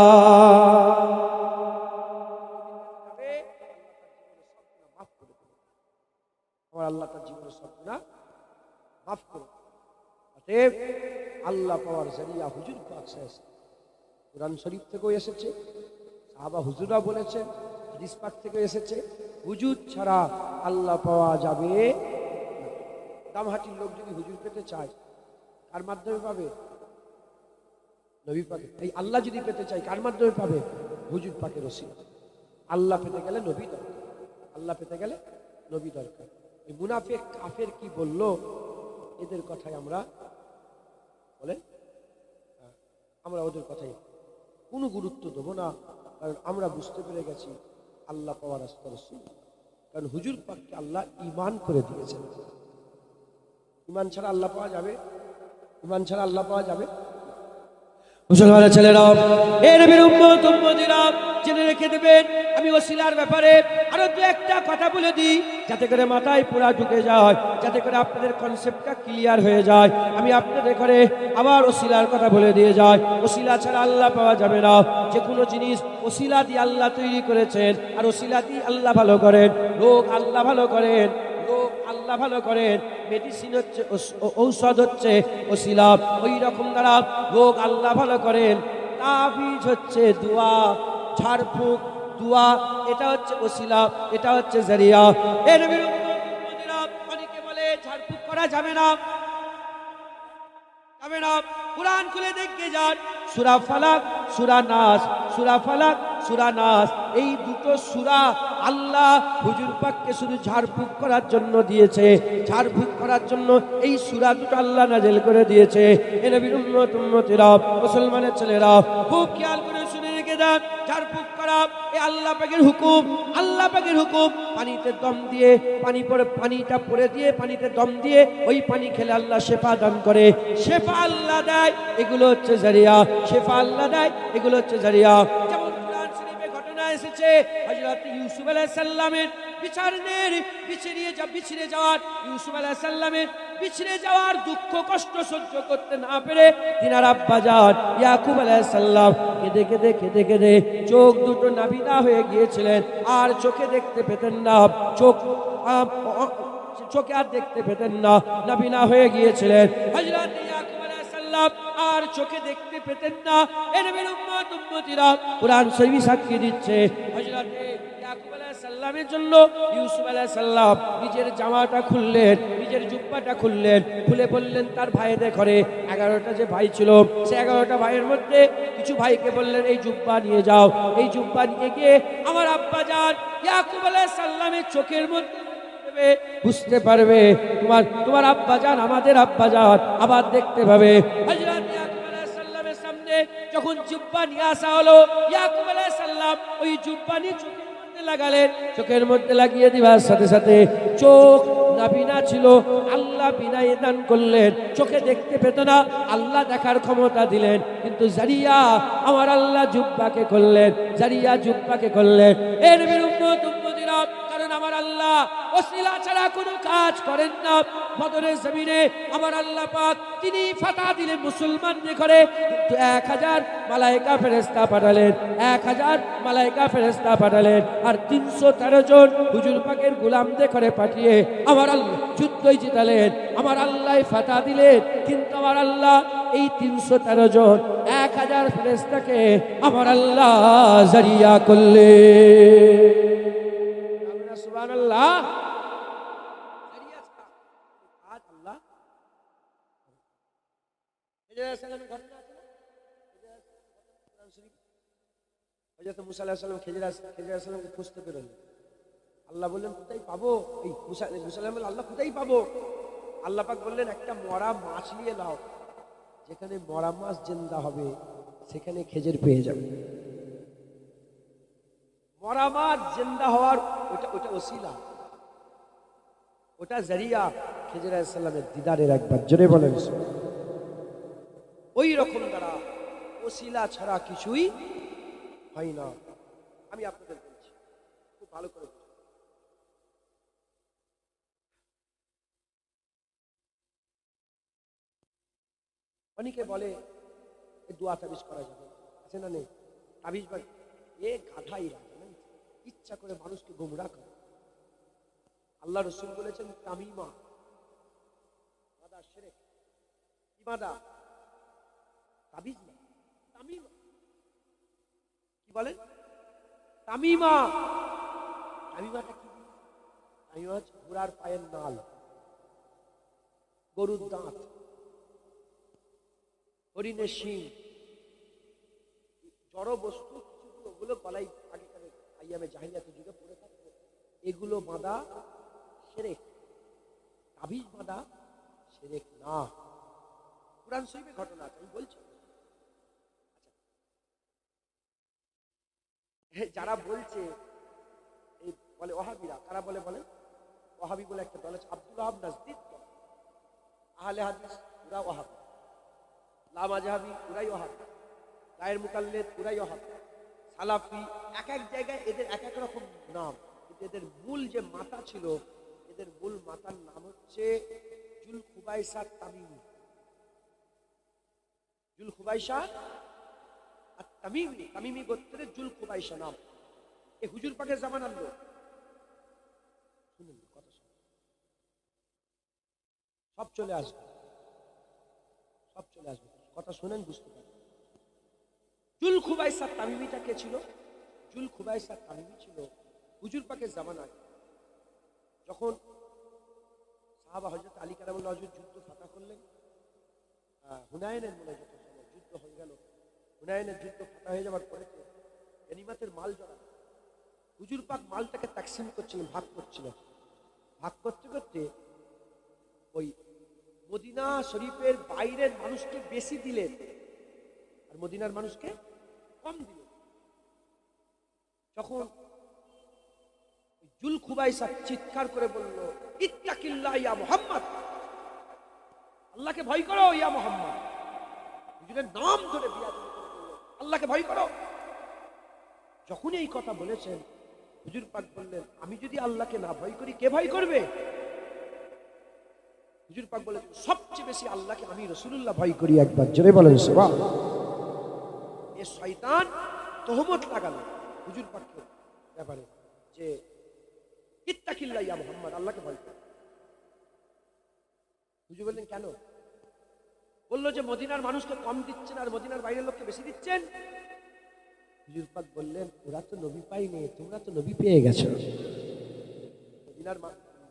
আমার আল্লাহ তার জীবনের সব গুনাহ মাফ করে। অতএব আল্লাহ পাওয়ার জরিয়া হুজুর পাক সাল্লাল্লাহু, কুরআন শরীফ থেকেও এসেছে, সাহাবা হুজুররা বলেছেন, হাদিস পাক থেকে এসেছে, হুজুর ছাড়া আল্লাহ পাওয়া যাবে না। দামহাটির লোক যদি হুজুর পেতে চায়, কার মাধ্যমে পাবে? নবী পাকে। এই আল্লাহ যদি পেতে চায়, কার মাধ্যমে পাবে? হুজুর পাকের ওসিলা। আল্লাহ পেতে গেলে নবী দরকার, আল্লাহ পেতে গেলে নবী দরকার। এই মুনাফিক কাফের কি বলল, এদের কথাই আমরা বলেন, আমরা ওদের কথাই কোনো গুরুত্ব দেবো না। কারণ আমরা বুঝতে পেরে গেছি আল্লাহ পাওয়ার রাস্তা রাসূল, কারণ হুজুর পাককে আল্লাহ ঈমান করে দিয়েছেন। ঈমান ছাড়া আল্লাহ পাওয়া যাবে? ঈমান ছাড়া আল্লাহ পাওয়া যাবে? মুসলমানের ছেলেরা, এ নবীর উম্মত উম্মতিরা, জেনে রেখে দেবেন, আমি ওসিলার ব্যাপারে আরো দু একটা কথা বলে দিই, যাতে করে মাথায় পুরা ঢুকে যায়, যাতে করে আপনাদের কনসেপ্টটা ক্লিয়ার হয়ে যায়। আমি আপনাদের ঘরে আবার ওসিলার কথা বলে দিয়ে যাই। ওসিলা ছাড়া আল্লাহ পাওয়া যাবে না। যে কোনো জিনিস ওসিলা দিয়ে আল্লাহ তৈরি করেছেন, আর ওসিলা দিয়ে আল্লাহ ভালো করেন, রোগ আল্লাহ ভালো করেন, রোগ আল্লাহ ভালো করেন। মেডিসিন হচ্ছে, ঔষধ হচ্ছে ওসিলা, ওই রকম দ্বারা রোগ আল্লাহ ভালো করেন। তাবিজ হচ্ছে দোয়া, ঝাড়ফুঁক দোয়া, এটা হচ্ছে ওসিলা, এটা হচ্ছে জরিয়া। এ নবীর উম্মতিরা, অনেকে বলে ঝাড়ফুঁক করা যাবে না, যাবে না। কুরআন খুলে দেখে যান, সূরা ফালাক, সূরা নাস, সূরা ফালাক, সূরা নাস, এই দুটো সূরা আল্লাহ হুজুর পাককে শুধু ঝাড়ফুঁক করার জন্য দিয়েছে। ঝাড়ফুঁক করার জন্য এই সূরা দুটো আল্লাহ নাযিল করে দিয়েছে। এ নবীর উম্মত উম্মতিরা, মুসলমানের ছেলেরা, খুব খেয়াল করে শুনে রেখে দেন, ঝাড়ফুঁক করা এই আল্লাহ পাকের হুকুম, আল্লাহ পাকের হুকুম। পানিতে দম দিয়ে, পানিটা পড়ে দিয়ে, পানিতে দম দিয়ে ওই পানি খেলে আল্লাহ শেফা দান করে, শেফা আল্লাহ দেয়, এগুলো হচ্ছে জরিয়া। শেফা আল্লাহ দেয়, এগুলো হচ্ছে জরিয়া। যেমন কুরআন শরীফে ঘটনা এসেছে, হযরত ইউসুফ আলাইহিস সালামের বিছড়ে যাওয়ার, ইউসুফ আলাইহিস সালামের বিছড়ে যাওয়ার দুঃখ কষ্ট সহ্য করতে না পেরে তিনার আব্বাজান ইয়াকুব আলাইহিস সালাম কেঁদে কেঁদে কেঁদে কেঁদে চোখ দুটো নাবিনা হয়ে গিয়েছিলেন, আর চোখে দেখতে পেতেন না, চোখে আর দেখতে পেতেন না, নাবিনা হয়ে গিয়েছিলেন। হযরত ইয়াকুব আলাইহিস সালাম আর চোখে দেখতে পেতেন না। এ নবীর উম্মত উম্মতিরা, কুরআন শরীফ সাক্ষী দিচ্ছে, হযরত ইয়াকুব আলাইহিস সালামের জন্য ইউসুফ আলাইহিস সালাম নিজের জামাটা খুললেন, নিজের জুব্বাটা খুললেন, খুলে বললেন তার ভাইদের ঘরে 11টা যে ভাই ছিল, সে 11টা ভাইয়ের মধ্যে কিছু ভাইকে বললেন, এই জুব্বা নিয়ে যাও, এই জুব্বা নিয়ে গিয়ে আমার আব্বাজান ইয়াকুব আলাইহিস সালামের চোখের মধ্যে বুঝতে পারবে, তোমার আব্বাজান আমাদের আব্বাজান আবার দেখতে পাবে। হযরত ইয়াকুব আলাইহিস যখন জুব্বা নিয়ে আসা হলো, ইয়াকুব আলাইহিস সালাম ওই জুব্বা নিয়ে চোখের মধ্যে লাগালেন। চোখের মধ্যে লাগিয়ে দিবার সাথে সাথে চোখ নাবিনা ছিল, আল্লাহ বিনায় দান করলেন। চোখে দেখতে পেত না, আল্লাহ দেখার ক্ষমতা দিলেন। কিন্তু জারিয়া আমার আল্লাহ জুব্বাকে করলেন, জারিয়া জুব্বাকে করলেন। এর বিরুদ্ধ কারণ আমার আল্লাহ ওসিলা ছাড়া কোনো কাজ করেন না। বদরের জমিনে আমার আল্লাহ পাক তিনি ফাতা দিলেন মুসলমানদের ঘরে, কিন্তু 1000 মালায়েকা ফেরেশতা পাঠালেন, 1000 মালায়েকা ফেরেশতা পাঠালেন। আর 313 জন হুজুর পাকের গোলামদের ঘরে পাঠিয়ে আমার আল্লাহ যুদ্ধই জিতালেন, আমার আল্লাহ ফাতা দিলেন। কিন্তু আমার আল্লাহ এই 313 জন 1000 ফেরেশতাকে আমার আল্লাহ জারিয়া করলেন। সুবহানাল্লাহ। আজ আল্লাহ মুসা আলাইহিস সালাম খিজির আলাইহিস সালামকে খুঁজতে পেরেন। আল্লাহ বললেন কোথায় পাবো? এই মুসা আলাইহিস সালাম বললেন আল্লাহ কোথায় পাবো? আল্লাহ পাক বললেন একটা মরা মাছ নিয়ে নাও, যেখানে মরা মাছ জিন্দা হবে সেখানে খেজুর পেয়ে যাবে। মরা মাছ জিন্দা হওয়ার ওটা ওসিলা, ওটা জারিয়া খেজুর আলাইহিস সালামের দিদারের একবার জোরে বলেন। ওই রকম দ্বারা ওসিলা ছাড়া কিছুই হয় না। আমি আপনাদের বলছি খুব ভালো করে, অনেকে বলে দোয়া তাবিজ করা যাবে, আছে না নেই? তাবিজ বা এ গাধাইরা ইচ্ছা করে মানুষকে গোমরাহ করে। আল্লাহ রাসূল বলেছেন তামিমা মাদা শিরক, কি মাদা? তাবিজ না, তামিমা। কি বলেন? তামিমা। তামিমাটা কি? তামিমা হচ্ছে ঘোড়ার পায়ের নাল, গরুর দাঁত, হরিণের শিং, জড় বস্তু কিছুগুলো, ওগুলো গলায় আগেকার আইয়ামে জাহিলিয়াতের যুগে পড়ে থাকতো, এগুলো বাঁধা শিরক। তাবিজ বাঁধা শিরক না। কুরআন শরীফে ঘটনা আছে, আমি বলছি। যারা বলছে এই বলে ওয়াহাবিরা, কারা বলে বলেন? ওয়াহাবি বলে একটা দল আছে, আব্দুল ওয়াহাব নাজদীদ দল, আহলে হাদিস ওরা ওয়াহাবি, লা মাযহাবি ওরাই ওয়াহাবি, গায়ের মুকাল্লিদ ওরাই ওয়াহাবি, সালাফি, এক এক জায়গায় এদের এক এক রকম নাম। কিন্তু এদের মূল যে মাতা ছিল, এদের মূল মাতার নাম হচ্ছে জুল খুবাইসা তামিমি। জুল খুবাইসা আর তামিমি, তামিমি গোত্রের জুল খুবাইসা নাম। এই হুজুর পাকের জামানার লোক। শুনুন কথা, সব চলে আসবে, সব চলে আসবে, কথা শুনেন বুঝতে পারবেন। জুল খুবাইসা তামিমিটা কে ছিল? জুল খুবাইসা তামিমি ছিল হুজুর পাকের জামানায়, যখন সাহাবা হযরত আলী কারামাল্লাহু ওয়াজহু যুদ্ধ ফাতা করলেন, হুনাইনের মনে যত সময় যুদ্ধ হয়ে গেল, হুনাইনের যুদ্ধ ফাতা হয়ে যাওয়ার পরে গনিমতের মাল জড়া, হুজুর পাক মালটাকে তাকসিম করছিলেন, ভাগ করছিলেন। ভাগ করতে করতে ওই মদিনা শরীফের বাইরের মানুষকে বেশি দিলেন আর মদিনার মানুষকে কম দিলেন। যখন জুল খুবাইসা চিৎকার করে বলল, ইত্তাকিল্লাহ ইয়া মুহাম্মদ, আল্লাহকে ভয় করো ইয়া মুহাম্মদ। হুজুরের নাম ধরে বিয়াদবি করে বলল, আল্লাহকে ভয় করো। যখন এই কথা বলেছেন, হুজুর পাক বললেন, আমি যদি আল্লাহকে না ভয় করি কে ভয় করবে? হুজুর পাক বলেছেন, সবচেয়ে বেশি আল্লাহকে আমি রাসূলুল্লাহ ভয় করি। একবার জোরে বলেন সুবহানাল্লাহ। এ শয়তান তহমত লাগালো হুজুর পাকের ব্যাপারে যে ইত্তাকিল্লাহ ইয়া মুহাম্মদ, আল্লাহকে ভয় করো। হুজুর বললেন কেন? বললো যে মদিনার মানুষকে কম দিচ্ছেন আর মদিনার বাইরের লোককে বেশি দিচ্ছেন। হুজুর পাক বললেন, ওরা তো নবী পায়নি, তোমরা তো নবী পেয়ে গেছো। মদিনার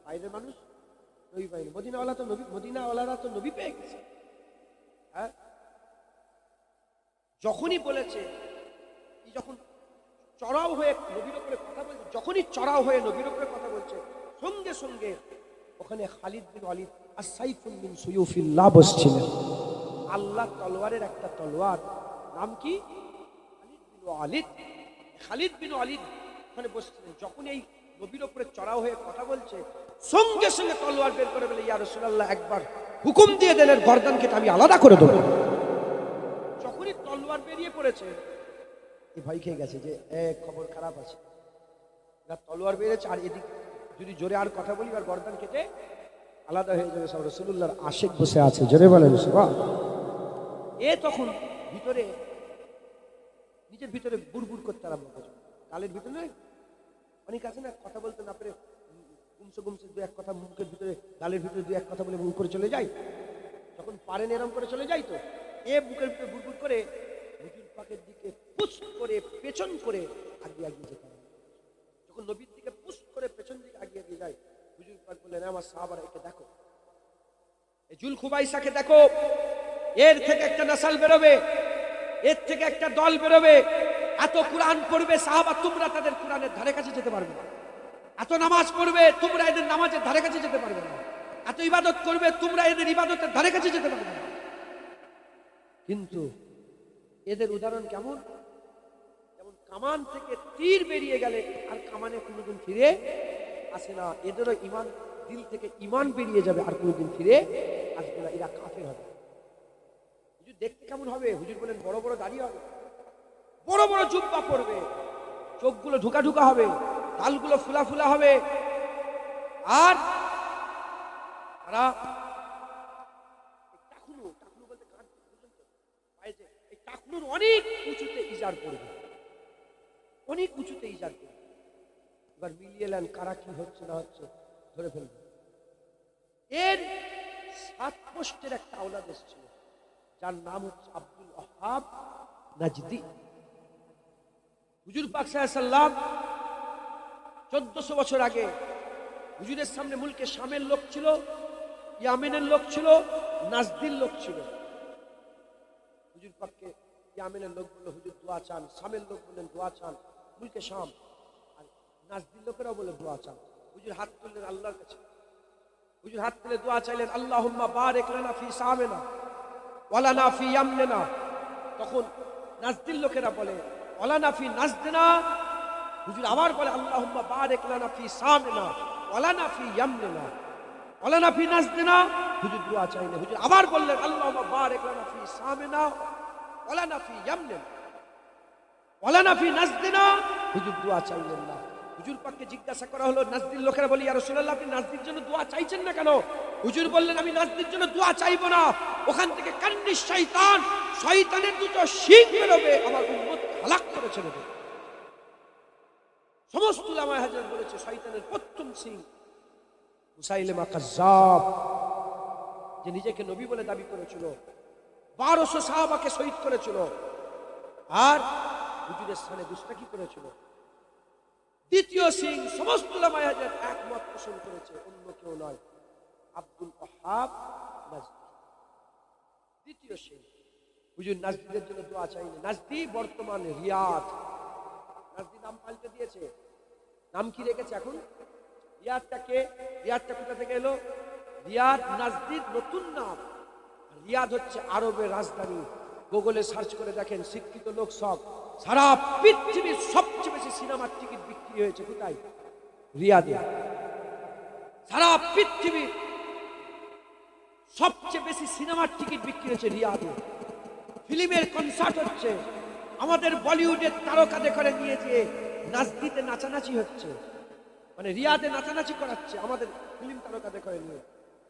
বাইরের মানুষ নবী পায়নি, মদিনাওয়ালা তো নবী, মদিনাওয়ালারা তো নবী পেয়ে গেছে। হ্যাঁ, যখনই বলেছে, যখন চড়াও হয়ে নবীর উপরে কথা বলছে, যখনই চড়াও হয়ে নবীর উপরে কথা বলছে, সঙ্গে সঙ্গে ওখানে খালিদ বিন ওয়ালিদ আর সাইফুন মিন সুয়ুফিল্লাহ বসছিলেন। আল্লাহ তলোয়ারের একটা তলোয়ার নাম কি? খালিদ বিন ওয়ালিদ। খালিদ বিন ওয়ালিদ ওখানে বসছিলেন। যখন এই নবীর উপরে চড়াও হয়ে কথা বলছে, সঙ্গে সঙ্গে তলোয়ার বের করে বলে, ইয়া রাসূলুল্লাহ, একবার হুকুম দিয়ে দেন এর গর্দান কেটে আমি আলাদা করে দেবো। যখনই তলোয়ার বেরিয়ে পড়েছে, এই ভয় খেয়ে গেছে যে খবর খারাপ আছে। তলোয়ার বেরিয়েছে, আর এদিক যদি জোরে আর কথা বলি আর গর্দান কেটে আলাদা হয়ে যাবে। সব রাসূলুল্লাহর আশিক বসে আছে, জোরে বলেন সুবহানাল্লাহ। এ তখন ভিতরে নিজের ভিতরে বুড়বুড় করতে আরম্ভ করে। কালের ভিতরে অনেক আছে না, কথা বলতে না পেরে গুমসে গুমসে দু এক কথা মুখের ভিতরে, গালের ভিতরে দু এক কথা বলে মুখ করে চলে যায়। যখন পারেন এরম করে চলে যায়, তো এ বুকের ভিতরে বুড়বুড় করে হুজুর পাকের দিকে পুশ করে পেছন করে আগিয়ে আগিয়ে যেতে হবে। যখন নবীর দিকে পুশ করে পেছন দিকে আগিয়ে আগিয়ে যায়, হুজুর পাক বললেন, আমার সাহাবারা একে দেখো, এই জুলখুবাইসাকে দেখো, এর থেকে একটা নাসাল বেরোবে, এর থেকে একটা দল বেরোবে। এত কোরআন পড়বে সাহাবা, তোমরা তাদের কোরআনের ধারে কাছে যেতে পারবে না। এত নামাজ পড়বে, তোমরা এদের নামাজের ধারে কাছে যেতে পারবে না। এত ইবাদত করবে, তোমরা এদের ইবাদতের ধারে কাছে যেতে পারবে না। কিন্তু এদের উদাহরণ কেমন? যেমন কামান থেকে তীর বেরিয়ে গেলে আর কামানে কোনোদিন ফিরে আসে না। এদেরও ইমান, দিল থেকে ইমান বেরিয়ে যাবে আর কোনোদিন ফিরে আসবে না। এরা কাফের হবে। হুজুর দেখতে কেমন হবে? হুজুর বলেন বড় বড় দাড়ি হবে, বড় বড় জুব্বা পরবে, চোখগুলো ঢুকা ঢুকা হবে, গালগুলো ফুলা ফুলা হবে, আর তারা টাকনু বলতে এই টাকনুর অনেক উঁচুতে ইজার করবে, অনেক উঁচুতে ইজার করবে। এবার মিলিয়ে নেন কারা কি হচ্ছে না হচ্ছে, ধরে ফেলবে। এর 7 পোস্টের একটা আওলাদ এসেছিল, যার নাম হচ্ছে আব্দুল ওয়াহাব নাজদি। হুজুর পাক সাল্লাল্লাহু আলাইহি সাল্লাম 1400 বছর আগে হুজুরের সামনে মুলকে শামের লোক ছিল, ইয়ামেনের লোক ছিল, নাজদির লোক ছিল। হুজুর পাককে ইয়ামেনের লোক বলল, হুজুর দোয়া চান। শামের লোক বললেন দোয়া চান, মুলকে শাম। আর নাজদির লোকেরাও বলে দোয়া চান। হুজুর হাত তুললেন আল্লাহর কাছে, হুজুর হাত তুলে দোয়া চাইলেন, আল্লাহুম্মা বারিক লানা ফি শামিনা ওয়া লানা ফি ইয়ামনিনা। তখন নাজদির লোকেরা বলে ওয়া লানা ফি নাজদিনা। হুজুর আবার বলে, আল্লাহুম্মা বারিক লানা ফি শামিনা ওয়া লানা ফি ইয়ামনিনা ওয়া লানা ফি নাজদিনা। হুজুর দোয়া চাইলেন, হুজুর আবার বললেন, আল্লাহুম্মা বারিক লানা ফি শামিনা ওয়া লানা ফি ইয়ামনিনা ওয়া লানা ফি নাজদিনা। হুজুর দোয়া চাইলেন না। হুজুর পাককে জিজ্ঞাসা করা হলো, নাজদির লোকেরা বলি, ইয়া রাসূলুল্লাহ, আপনি নাজদির জন্য দোয়া চাইছেন না কেন? হুজুর বললেন, আমি নাজদির জন্য দোয়া চাইবো না, ওখান থেকে কান্নি শয়তান, শয়তানের দুটো শিং বেরোবে, আমার উম্মত হালাক করে ছেড়ে দেবে। সমস্ত উলামায়ে হাদিস বলেছে শয়তানের প্রথম শিং মুসাইলিমা কাজ্জাব, যে নিজেকে নবী বলে দাবি করেছিল, 1200 সাহাবাকে শহীদ করেছিল, আর হুজুরের সামনে দুষ্টাকি করেছিল। দ্বিতীয় সিং সমস্ত উলামায়ে হাদিস একমত পোষণ করেছে, অন্য কেউ নয়, আব্দুল ওয়াহাব নাজদি। দ্বিতীয় সিং হুজুর নাজদিদের জন্য দোয়া চাইলেন। নাজদি বর্তমানে রিয়াদ, নাজদি নাম পাল্টে দিয়েছে। নাম কি রেখেছে এখন? রিয়াদটাকে, রিয়াদটা কোথা থেকে এলো? রিয়াদ নাজদির নতুন নাম। রিয়াদ হচ্ছে আরবের রাজধানী। গুগলে সার্চ করে দেখেন, শিক্ষিত লোক সব, সারা পৃথিবীর সবচেয়ে বেশি সিনেমার টিকিট বিক্রি হয়েছে কোথায়? রিয়াদে। সারা পৃথিবীর সবচেয়ে বেশি সিনেমার টিকিট বিক্রি হয়েছে রিয়াদে। ফিল্মের কনসার্ট হচ্ছে, আমাদের বলিউডের তারকাদের করে নিয়ে যেয়ে নাজদিতে নাচানাচি হচ্ছে, মানে রিয়াদে নাচানাচি করাচ্ছে আমাদের ফিল্ম তারকাদের করে নিয়ে।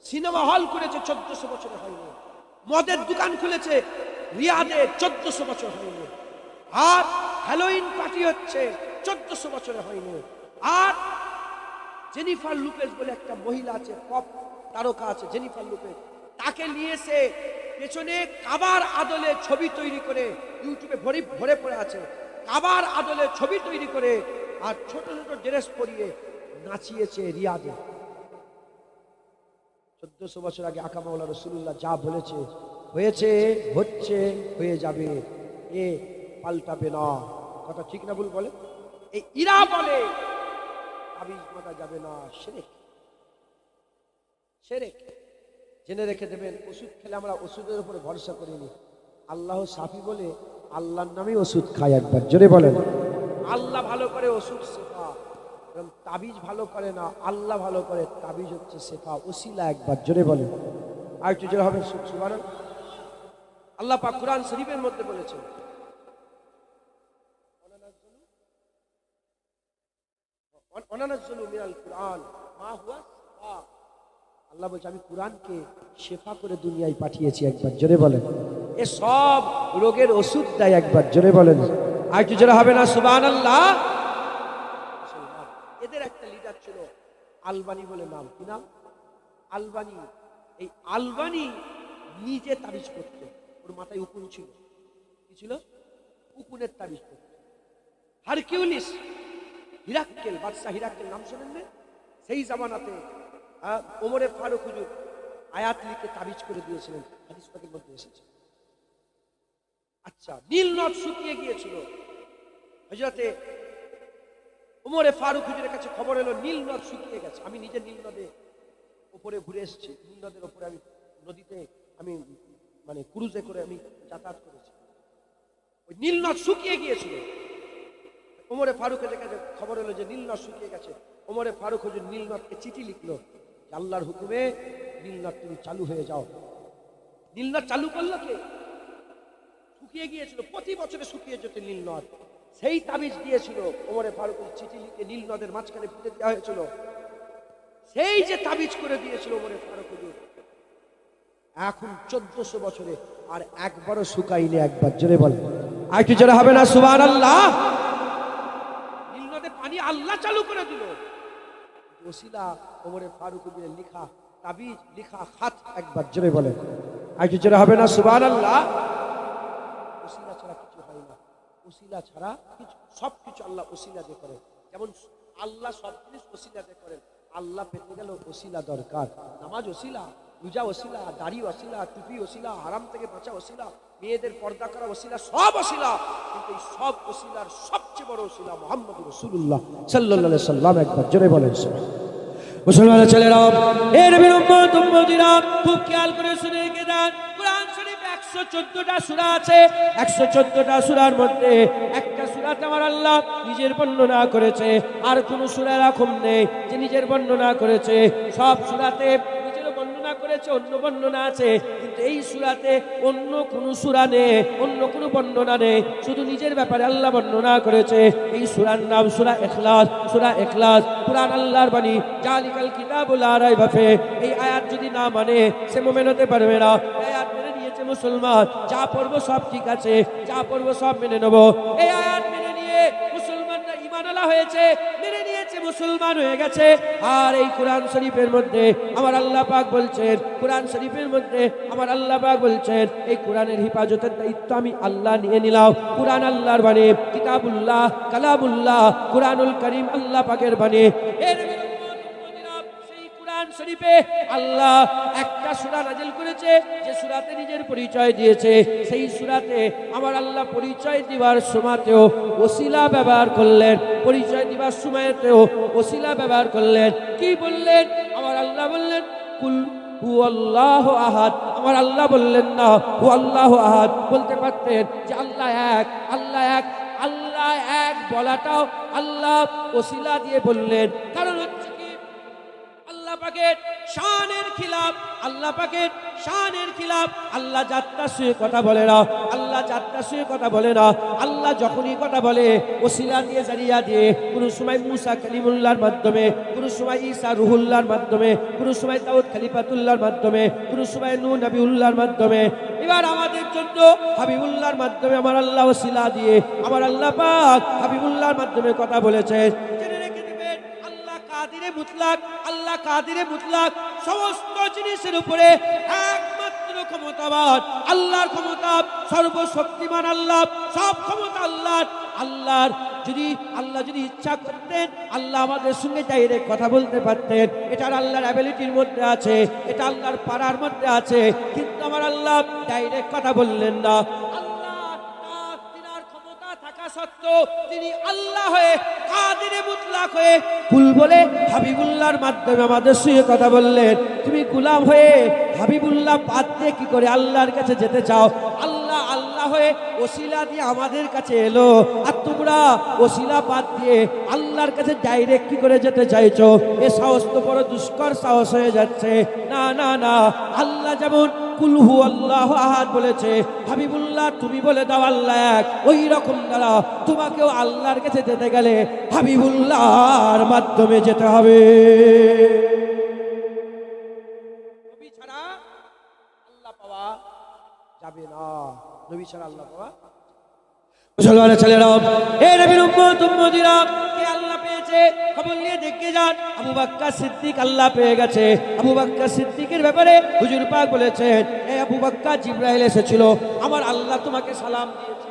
সিনেমা হল করেছে 1400 বছরে হয়নি। মদের দোকান খুলেছে রিয়াদে 1400 বছর হয়নি। আর হ্যালোইন পার্টি হচ্ছে 1400 বছরে হয়নি। আর জেনিফার লুপেজ বলে একটা মহিলা আছে, পপ তারকা আছে জেনিফার লুপেজ, তাকে নিয়ে এসে পেছনে কাবার আদলে ছবি তৈরি করে ইউটিউবে ভরে পড়ে আছে, কাবার আদলে ছবি তৈরি করে আর ছোট ছোট ড্রেস পরিয়ে নাচিয়েছে রিয়াদে। 1400 বছর আগে আকা মাওলা রাসূলুল্লাহ যা বলেছে হয়েছে, হচ্ছে, হয়ে যাবে, এ পাল্টাবে না। কথা ঠিক না ভুল বলে? এই ইরা বলে তাবিজ মাতা যাবে না, শিরক। শিরক জেনে রেখে দেবেন। ওষুধ খেলে আমরা ওষুধের উপরে ভরসা করিনি। আল্লাহ সাফি বলে আল্লাহর নামে ওষুধ খায়। একবার জোরে বলেন। আল্লাহ ভালো করে, ওষুধ শেফা। তাবিজ ভালো করে না, আল্লাহ ভালো করে, তাবিজ হচ্ছে শেফা, ওসিলা। একবার জোরে বলেন। আর একটু জোরে হবে সুবহানাল্লাহ। আল্লাহ পাক কুরআন শরীফের মধ্যে বলেছেন, আল্লাহ বলছে আমি কোরআনকে শেফা করে দুনিয়ায় পাঠিয়েছি। একবার জোরে বলেন। এ সব রোগের ওষুধ দেয়। একবার জোরে বলেন। আর একটু জোরে হবে না সুবহানাল্লাহ। এদের একটা লিডার ছিল আলবানি বলে নাম। কি নাম? আলবানি। এই আলবানি নিজে তাবিজ করত। ওর মাথায় উকুন ছিল। কি ছিল? উকুনের তাবিজ করত। হারকিউলিস, হিরাক্কেল, বাদশাহ হিরাক্কেল নাম শোনেন না? সেই জামানাতে ওমরে ফারুক হুজুর আয়াত লিখে তাবিজ করে দিয়েছিলেন, হাদিস পাকের মধ্যে এসেছে। আচ্ছা, নীল নদ শুকিয়ে গিয়েছিল। হযরতে ওমরে ফারুক হুজুরের কাছে খবর এলো নীল নদ শুকিয়ে গেছে। আমি নিজে নীল নদে উপরে ঘুরে এসেছি। নীল নদের উপরে আমি নদীতে আমি মানে ক্রুজে করে আমি যাতায়াত করেছি। ওই নীল নদ শুকিয়ে গিয়েছিল। ওমরে ফারুকের কাছে খবর এলো যে নীল নদ শুকিয়ে গেছে। ওমরে ফারুক হুজুর নীল নদকে চিঠি লিখলো, আল্লাহর হুকুমে নীল নদ তুমি চালু হয়ে যাও। নীল নদ চালু করলো কে? শুকিয়ে গিয়েছিল, প্রতি বছরে শুকিয়ে যেত নীল নদ। সেই তাবিজ দিয়েছিল ওমরে ফারুকের চিঠি লিখে নীল নদের মাঝখানে পুঁতে দেওয়া হয়েছিল। সেই যে তাবিজ করে দিয়েছিল ওমরে ফারুক হুজুর, এখন 1400 বছরে আর একবারও শুকায়নি। একবার জোরে বল। আর কি জোরে হবে না সুবহানাল্লাহ। নীল নদে পানি আল্লাহ চালু করে দিল। ওসিলা ওমরে ফারুক হুজুরের লেখা তাবিজ, লেখা খাত। একবার জোরে বলে। আর কি জোরে হবে না সুবহানাল্লাহ। ওসিলা ছাড়া কিছু হয় না। ওসিলা ছাড়া কিছু, সব কিছু আল্লাহ ওসিলা দিয়ে করেন। যেমন আল্লাহ সব জিনিস ওসিলা দিয়ে করেন। আল্লাহ পেতে গেল ওসিলা দরকার। নামাজ ওসিলা, রোজা ওসিলা, দাড়ি ওসিলা, টুপি ওসিলা, হারাম থেকে বাঁচা ওসিলা, মেয়েদের পর্দা করা ওসিলা, সব ওসিলা। কিন্তু এই সব ওসিলার সবচেয়ে বড় ওসিলা মুহাম্মদ রাসূলুল্লাহ সাল্লাল্লাহু আলাইহি সাল্লাম। একবার জোরে বলেন। মুসলমানের ছেলেরা, এর বিরুদ্ধে উম্মতিরা খুব খেয়াল করে শুনে রেখে দেন। কোরআন শরীফে 114টা সূরা আছে। 114টা সূরার মধ্যে একটা সূরাতে আমার আল্লাহ নিজের বর্ণনা করেছে, আর কোন সূরা এরকম নেই যে নিজের বর্ণনা করেছে। সব সূরাতে নিজের বর্ণনা করেছে, অন্য বর্ণনা আছে, কিন্তু এই সূরাতে অন্য কোন সূরা নেই, অন্য কোন বর্ণনা নেই, শুধু নিজের ব্যাপারে আল্লাহ বর্ণনা করেছে। এই সূরার নাম সূরা ইখলাস। সূরা ইখলাস কুরআন আল্লাহর বাণী। জালিকাল কিতাবুল লা রাইবা ফি। এই আয়াত যদি না মানে সে মুমিন হতে পারবে না। এই আয়াত মেনে নিয়েছে মুসলমান, যা পড়বো সব ঠিক আছে, যা পড়বো সব মেনে নেব। এই আয়াত মেনে নিয়ে মুসলমানরা ঈমানওয়ালা হয়েছে, মেনে নিয়েছে, মুসলমান হয়ে গেছে। আর এই কোরআন শরীফের মধ্যে আমার আল্লাহ পাক বলছেন, কোরআন শরীফের মধ্যে আমার আল্লাহ পাক বলছেন এই কোরআনের হেফাজতের দায়িত্ব আমি আল্লাহ নিয়ে নিলাম। কোরআন আল্লাহর বাণী, কিতাবুল্লাহ, কালামুল্লাহ, কোরআনুল কারীম আল্লাহ পাকের বাণী। এর কোরআন শরীফে আল্লাহ একটা সূরা নাযিল করেছে, যে সূরাতে নিজের পরিচয় দিয়েছে। সেই সূরাতে আমার আল্লাহ পরিচয় দিবার সময়তেও ওসিলা ব্যবহার করলেন, পরিচয় দিবার সময়তেও ওসিলা ব্যবহার করলেন। কি বললেন? আমার আল্লাহ বললেন কুল হুয়াল্লাহু আহাদ। আমার আল্লাহ বললেন না হুয়াল্লাহু আহাদ। বলতে পারতেন যে আল্লাহ এক, আল্লাহ এক, আল্লাহ এক বলাটাও আল্লাহ ওসিলা দিয়ে বললেন। কারণ হচ্ছে কি, আল্লাহ পাকের শানের খিলাফ, আল্লাহ পাকের শানের খিলাফ। আল্লাহ জাতটার সঙ্গে কথা বলে না, আল্লাহ জাতটার সঙ্গে কথা বলে না। আল্লাহ যখনই কথা বলে ওসিলা দিয়ে, জারিয়া দিয়ে, কোন সময় মুসা কালিমুল্লাহর মাধ্যমে, কোন সময় ঈসা রুহুল্লাহর মাধ্যমে, কোন সময় দাউদ খলিফাতুল্লাহর মাধ্যমে, কোন সময় নূহ নবিউল্লাহর মাধ্যমে। এবার আমাদের জন্য হাবিবুল্লাহর মাধ্যমে আমার আল্লাহ ওসিলা দিয়ে আমার আল্লাহ পাক হাবিবুল্লাহর মাধ্যমে কথা বলেছেন। কাদিরে মুতলাক, আল্লাহ কাদিরে মুতলাক, সমস্ত জিনিসের উপরে একমাত্র ক্ষমতাবান। আল্লাহর ক্ষমতা সর্বশক্তিমান আল্লাহ, সব ক্ষমতা আল্লাহর। আল্লাহ যদি ইচ্ছা করতেন আল্লাহ আমাদের সঙ্গে ডাইরেক্ট কথা বলতে পারতেন। এটা আল্লাহর অ্যাবিলিটির মধ্যে আছে, এটা আল্লাহর পারার মধ্যে আছে, কিন্তু আমার আল্লাহ ডাইরেক্ট কথা বললেন না। সত্ত্বেও তিনি আল্লাহ হয়ে কাদিরে মুতলাক হয়ে কুল বলে হাবিবুল্লাহর মাধ্যমে আমাদের সঙ্গে কথা বললেন। তুমি গোলাম হয়ে হাবিবুল্লাহ বাদ দিয়ে কি করে আল্লাহর কাছে যেতে চাও? আল্লাহ আল্লাহ হয়ে ওসিলা দিয়ে আমাদের কাছে এলো, আর তোমরা ওসিলা বাদ দিয়ে আল্লাহর কাছে ডাইরেক্ট কি করে যেতে চাইছো? এ সাহস তো বড় দুষ্কর সাহস হয়ে যাচ্ছে। না না না, আল্লাহ যেমন কুল হু আল্লাহু আহাদ বলেছে, হাবিবুল্লাহ তুমি বলে দাও আল্লাহ এক, ওই রকম দ্বারা তোমাকেও আল্লাহর কাছে যেতে গেলে হাবিবুল্লাহর মাধ্যমে যেতে হবে। নবী ছাড়া আল্লাহ পাওয়া যাবে না, নবী ছাড়া আল্লাহ পাওয়া। মুসলমানের ছেলেরা, এ নবীর উম্মত উম্মতিরা, কে আল্লাহ পেয়েছে খবর নিয়ে দেখে যান। আবু বকর সিদ্দিক আল্লাহ পেয়ে গেছে। আবু বকর সিদ্দিকের ব্যাপারে হুজুর পাক বলেছেন, এ আবু বকর, জিবরাইল এসেছিল, আমার আল্লাহ তোমাকে সালাম দিয়েছে।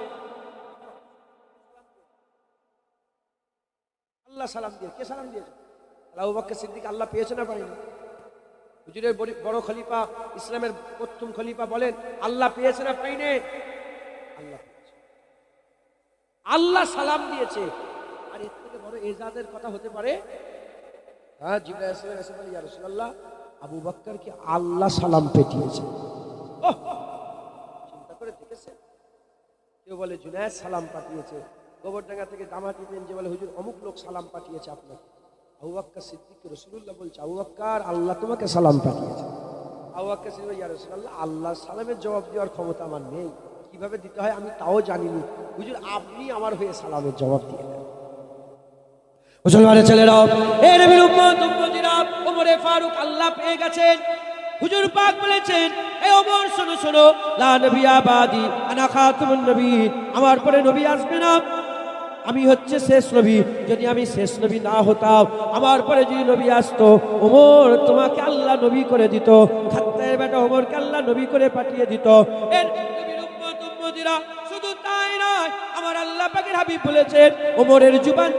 আল্লাহ সালাম দিয়ে, কে সালাম দিয়েছে? আবু বকর সিদ্দিক আল্লাহ পেয়েছে না পায়নি? হুজুরের বড় খলিফা, ইসলামের প্রথম খলিফা বলেন, আল্লাহ পেয়েছে না পাইনি? আল্লাহ পেয়েছে, আল্লাহ সালাম দিয়েছে। আর এর থেকে বড় এজাজের কথা হতে পারে? হ্যাঁ, জিবরাইল এসে বলে, ইয়া রাসূলুল্লাহ, আবু বকর কি আল্লাহ সালাম পেটিয়েছে। চিন্তা করে দেখেছেন? কেউ বলে জুনায়েদ সালাম পাঠিয়েছে, গোবরডাঙ্গা থেকে জামাত ইবনে যে বলে হুজুর অমুক লোক সালাম পাঠিয়েছে আপনাকে। আবু বকর সিদ্দিক রাসূলুল্লাহ বলছে, আবু বকর আল্লাহ তোমাকে সালাম পাঠিয়েছে। আবু বকর সিদ্দিক, ইয়া রাসূলুল্লাহ, আল্লাহর সালামের জবাব দেওয়ার ক্ষমতা আমার নেই, কিভাবে দিতে হয় আমি তাও জানিনি, হুজুর আপনি আমার হয়ে সালামের জবাব দিয়ে দেন। মুসলমানের ছেলেরা, এ নবীর উম্মত উম্মতিরা, ওমরে ফারুক আল্লাহ পেয়ে গেছেন। হুজুর পাক বলেছেন, এ ওমর শোনো শোনো, লা নবিয়া বাদি আনা খাতুমুন নবীন, আমার পরে নবী আসবে না, আমি হচ্ছে শেষ নবী। যদি আমি শেষ নবী না হতাম, আমার পরে যদি নবী আসতো, ওমর তোমাকে আল্লাহ নবী করে দিত, খাত্তায়ের বেটা ওমরকে আল্লাহ নবী করে পাঠিয়ে দিত। এর নবীর উম্মত উম্মতিরা, শুধু তাই নয়, আমার আল্লাহ পাকের হাবিব বলেছেন, ওমরের জুবান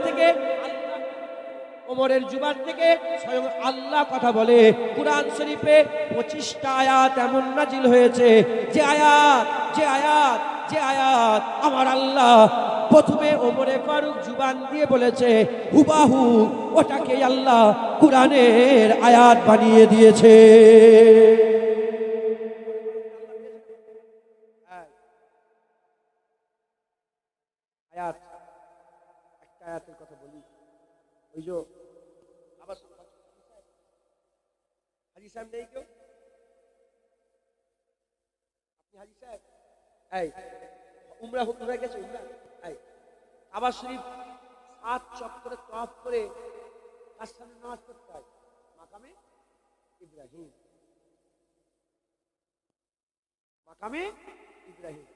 থেকে স্বয়ং আল্লাহ কথা বলে। কুরআন শরীফে 25টা আয়াত এমন নাজিল হয়েছে, যে আয়াত আমার আল্লাহ প্রথমে ওমরে ফারুক জুবান দিয়ে বলেছে, হুবাহু ওটাকে আল্লাহ কুরআনের আয়াত বানিয়ে দিয়েছে। আয়াত, একটা আয়াতের কথা বলি, ওই যে হাজি সাহেব নেই কেউ? আপনি হাজি সাহেব? এই উমরা গেছে, উমরা কাবা শরীফ 7 চক্করে তওয়াফ করে কার সামনে নামাজ পড়তে হয়? মাকামে ইব্রাহিম। মাকামে ইব্রাহিম।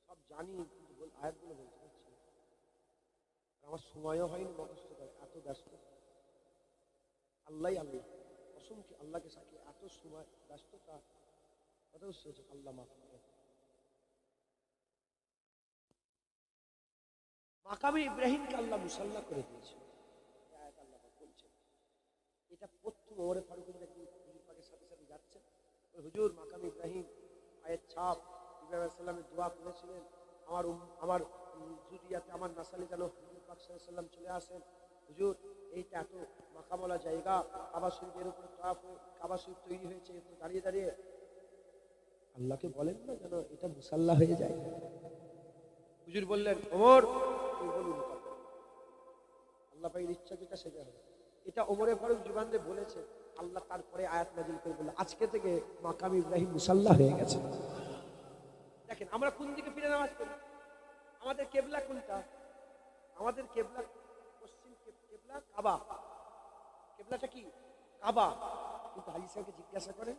সব জানি, আয়াতগুলো বলতে পারছি, আমার সময়ও হয়নি মুখস্থ করে, এত ব্যস্ত। আল্লাহ অসংখ্য আল্লাহকে সাক্ষী, এত সময় ব্যস্ততা, কত আল্লাহ মাফ করে। মাকামে ইব্রাহিমকে আল্লাহ মুসাল্লা করে দিয়েছে, আল্লাহ বলছেন। এটা প্রথম ওমরে ফারুক একদিন হুজুর পাকের সাথে সাথে যাচ্ছেন, হুজুর মাকামে ইব্রাহিম পায়ের ছাপ, ইব্রাহিম আলাইহিস সালামের দোয়া করেছিলেন, আমার যুরিয়াতে, আমার নাসালে যেন হুজুর পাক সাল্লাল্লাহু আলাইহি ওয়াসাল্লাম চলে আসেন। হুজুর এইটা এত মাকামওয়ালা জায়গা, কাবা শরীফের উপরে তওয়াফ, কাবা শরীফ তৈরি হয়েছে, একটু দাঁড়িয়ে দাঁড়িয়ে আল্লাহকে বলেন না যেন এটা মুসাল্লা হয়ে যায়। হুজুর বললেন, ওমর তুই বলুন, আল্লাহ পাকের ইচ্ছা যেটা সেটা হবে। এটা ওমরে ফারুক জুবানে বলেছে, আল্লাহ তারপরে আয়াত নাযিল করে বলল, আজকে থেকে মাকাম ইব্রাহিম মুসাল্লা হয়ে গেছে। দেখেন আমরা কোন দিকে ফিরে নামাজ পড়ি? আমাদের কেবলা কোনটা? আমাদের কেবলা পশ্চিম, কেবলা কাবা। কেবলাটা কি? কাবা। কিন্তু হাজি সাহেবকে জিজ্ঞাসা করেন,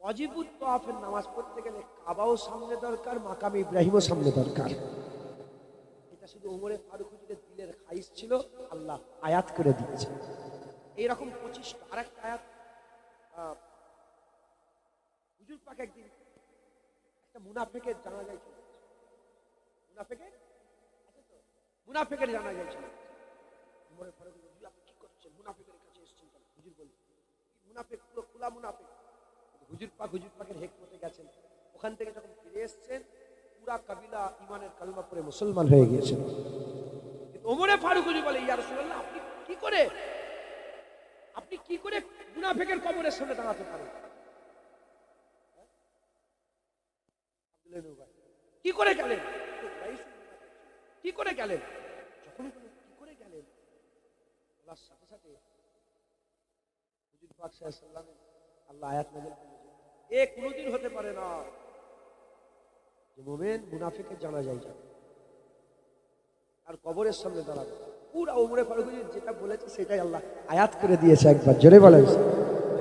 ওয়াজিবুত তাওয়াফের নামাজ পড়তে গেলে কাবাও সামনে দরকার, মাকাম ইব্রাহিমও সামনে দরকার। এটা শুধু ওমরে ফারুক হুজুরের দিলের খাইশ ছিল, আল্লাহ আয়াত করে দিয়েছে। এইরকম 25টা আরেকটা আয়াত হুজুর পাক একদিন একটা মুনাফিকের জানাজায় ছিল, মুনাফিকের জানাজায় ছিল। ওমরে ফারুক হুজুর, আপনি কি করছেন? মুনাফিকের কাছে এসেছেন কেন? হুজুর বললেন, মুনাফিক পুরো খোলা মুনাফিক। হুজুর পাকের হেকমতে গেছেন, ওখান থেকে যখন ফিরে এসছেন পুরা কাবিলা ইমানের কালমা পড়ে মুসলমান হয়ে গিয়েছেন। ওমরে ফারুক বলে, ইয়া রাসূলুল্লাহ, আপনি কি করে মুনাফিকের কবরের সামনে দাঁড়াতে পারেন? কি করে গেলেন? কি করে গেলেন? যখন কি করে গেলেন, আল্লাহর সাথে সাথে হুজুর পাক সাল্লাল্লাহু আলাইহি ওয়াসাল্লাম আল্লাহ আয়াত নাযিল করেছেন, এ কোনোদিন হতে পারে না যে মুমিন মুনাফিকের জানাজায় যাবে আর কবরের সামনে দাঁড়াবে। পুরা ওমরে ফারুক যেটা বলেছে সেটাই আল্লাহ আয়াত করে দিয়েছে। একবার জোরে বলেন,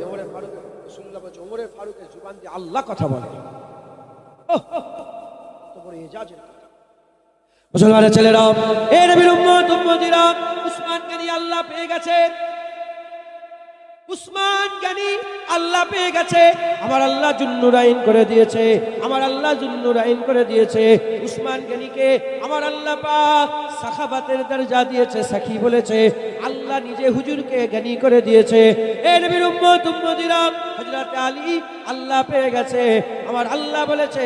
ওমরে ফারুক, রাসূলুল্লাহ বলেছে ওমরে ফারুকের জবান দিয়ে আল্লাহ কথা বলে। তো বড় এজাজের কথা। মুসলমানের ছেলেরা, এ নবীর উম্মত উম্মতিরা, উসমান গনি আল্লাহ পেয়ে গেছে। উসমান গনি আল্লাহ পেয়ে গেছে। আমার আল্লাহ জুন্নুরাইন করে দিয়েছে। আমার আল্লাহ জুন্নুরাইন করে দিয়েছে। উসমান গনিকে আমার আল্লাহ পাক সাখাবাতের দরজা দিয়েছে, সাখী বলেছে। আল্লাহ নিজে হুজুরকে গনি করে দিয়েছে। এ নবীর উম্মত উম্মতিরা, হযরত আলী আল্লাহ পেয়ে গেছে। আমার আল্লাহ বলেছে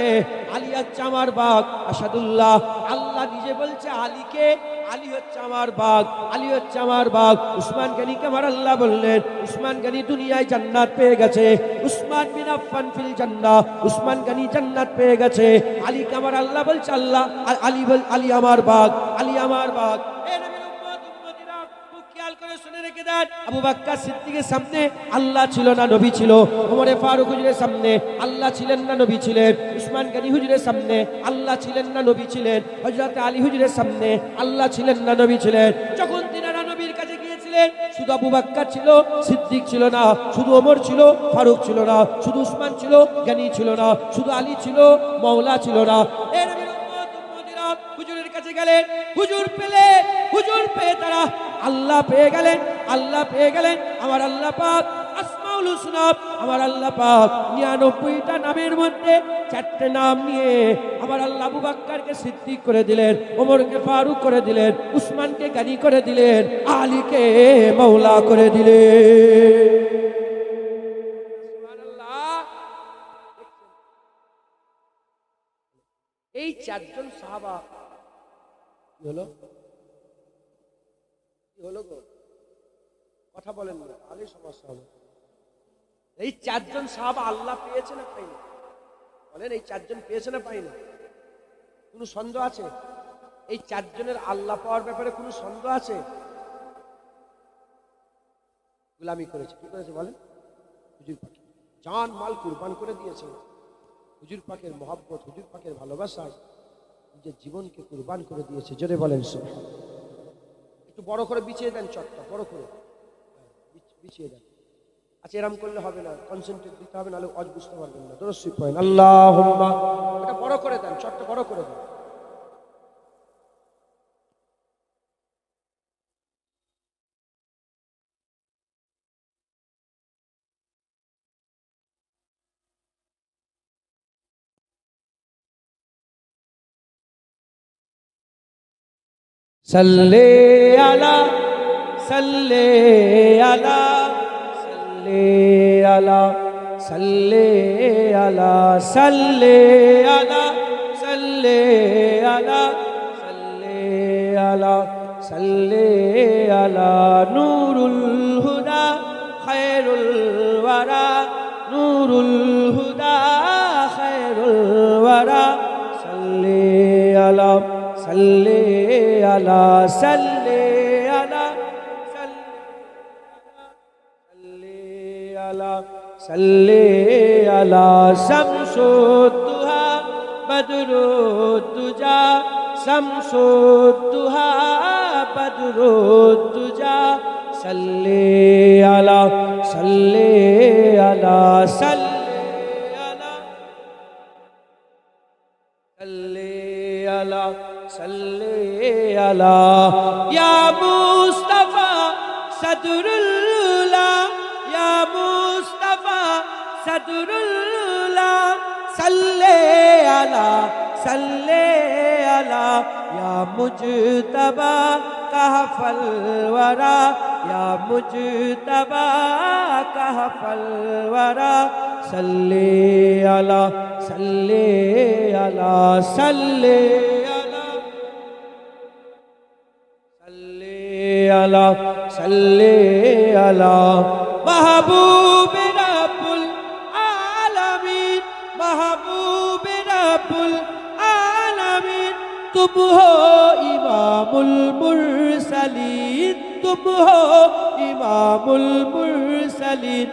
আলী হচ্ছে আমার বাগ, আসাদুল্লাহ। আল্লাহ নিজে বলছে আলীকে, আলী হচ্ছে আমার বাগ, আলী হচ্ছে আমার বাগ। উসমান গনিকে আমার আল্লাহ বললেন উসমান গনি দুনিয়ায় জান্নাত পেয়ে গেছে। উসমান বিন আফফান ফিল জান্নাহ, উসমান গনি জান্নাত পেয়ে গেছে। আলীকে আমার আল্লাহ বলছে আল্লাহ আলী আমার বাগ, আলী আমার বাগ। এ নবীর উম্মত উম্মতিরা, খুব খেয়াল করে শুনে রেখে দেন, আবু বকর সিদ্দিকের সামনে আল্লাহ ছিল না নবী ছিল। ওমরে ফারুক হুজুরের সামনে আল্লাহ ছিলেন না নবী ছিলেন। উসমান গনি হুজুরের সামনে আল্লাহ ছিলেন না নবী ছিলেন। হযরত আলী হুজুরের সামনে আল্লাহ ছিলেন না নবী ছিলেন। যখন তিনারা নবীর কাছে গিয়েছিলেন, শুধু আবু বকর ছিল, সিদ্দিক ছিল না, শুধু ওমর ছিল, ফারুক ছিল না, শুধু উসমান ছিল, গনি ছিল না, শুধু আলী ছিল, মাওলা ছিল না। এ নবীর উম্মত উম্মতিরা হুজুরের কাছে গেলেন। হুজুর পেয়ে তারা আল্লাহ পেয়ে গেলেন। আল্লাহ পেয়ে গেলেন। আমার আল্লাহ পাক আসমাউল হুসনা, আমার আল্লাহ পাক 99টা নামের মধ্যে 4টে নাম নিয়ে আমার আল্লাহ আবু বকরকে সিদ্দিক করে দিলেন, ওমরকে ফারুক করে দিলেন, উসমানকে গনি করে দিলেন, আলীকে মাওলা করে দিলেন। সুবহানাল্লাহ। এই 4জন সাহাবা কি হলো গো? কথা বলেন না, আলী সমস্যা হলো। এই 4জন সাহাবা আল্লাহ পেয়েছে না পাইনি? বলেন, এই 4জন পেয়েছে না পাইনি? কোনো সন্দেহ আছে? এই 4জনের আল্লাহ পাওয়ার ব্যাপারে কোনো সন্দেহ আছে? গোলামি করেছে। কি করেছে বলেন? হুজুর পাক জান মাল কুরবান করে দিয়েছে। হুজুর পাকের মহব্বত, হুজুর পাকের ভালোবাসায় নিজের জীবনকে কুরবান করে দিয়েছে। জোরে বলেন সুবহানাল্লাহ। একটু বড় করে বিছিয়ে দেন চটটা, বড় করে বিছিয়ে দেন। আচ্ছা, এরকম করলে হবে না, কনসেন্ট্রেট দিতে হবে, নাহলে অজ বুঝতে পারবেন না। দরস্তি পয়েন্ট আল্লাহুম্মা, এটা বড় করে দেন, চটটা বড় করে দেন। সাল্লে আলা সাল্লে আলা সাল্লে আলা সাল্লে আলা সাল্লে আলা সাল্লে আলা সাল্লে আলা সাল্লে আলা নূরুল হুদা খায়রুল ওয়ারা, নূরুল হুদা খায়রুল ওয়ারা, সাল্লে আলা সাল্লে আলা সাল্লে আলা সাল্লে আলা সাল্লে আলা শামসুদ্দুহা বদরুদ্দুজা, শামসুদ্দুহা বদরুদ্দুজা, সাল্লে আলা সাল্লে আলা সাল্লে আলা সাল্লে আলা সাল্লে আলা ইয়া মুস্তাফা সাদরুল্লাহ, ইয়া মুস্তাফা সাদরুল্লাহ, সাল্লে আলা সাল্লে আলা ইয়া মুজতাবা কাহফল ওয়ারা, ইয়া মুজতাবা কাহফল ওয়ারা, সাল্লে আলা সাল্লে আলা সাল্লে আলা আলা সাল্লি আলা মাহবুব রাব্বুল আলামিন महबूब रब्बुल आलमीन तुम हो इमामुल मुरसलीन तुम हो इमामुल मुरसलीन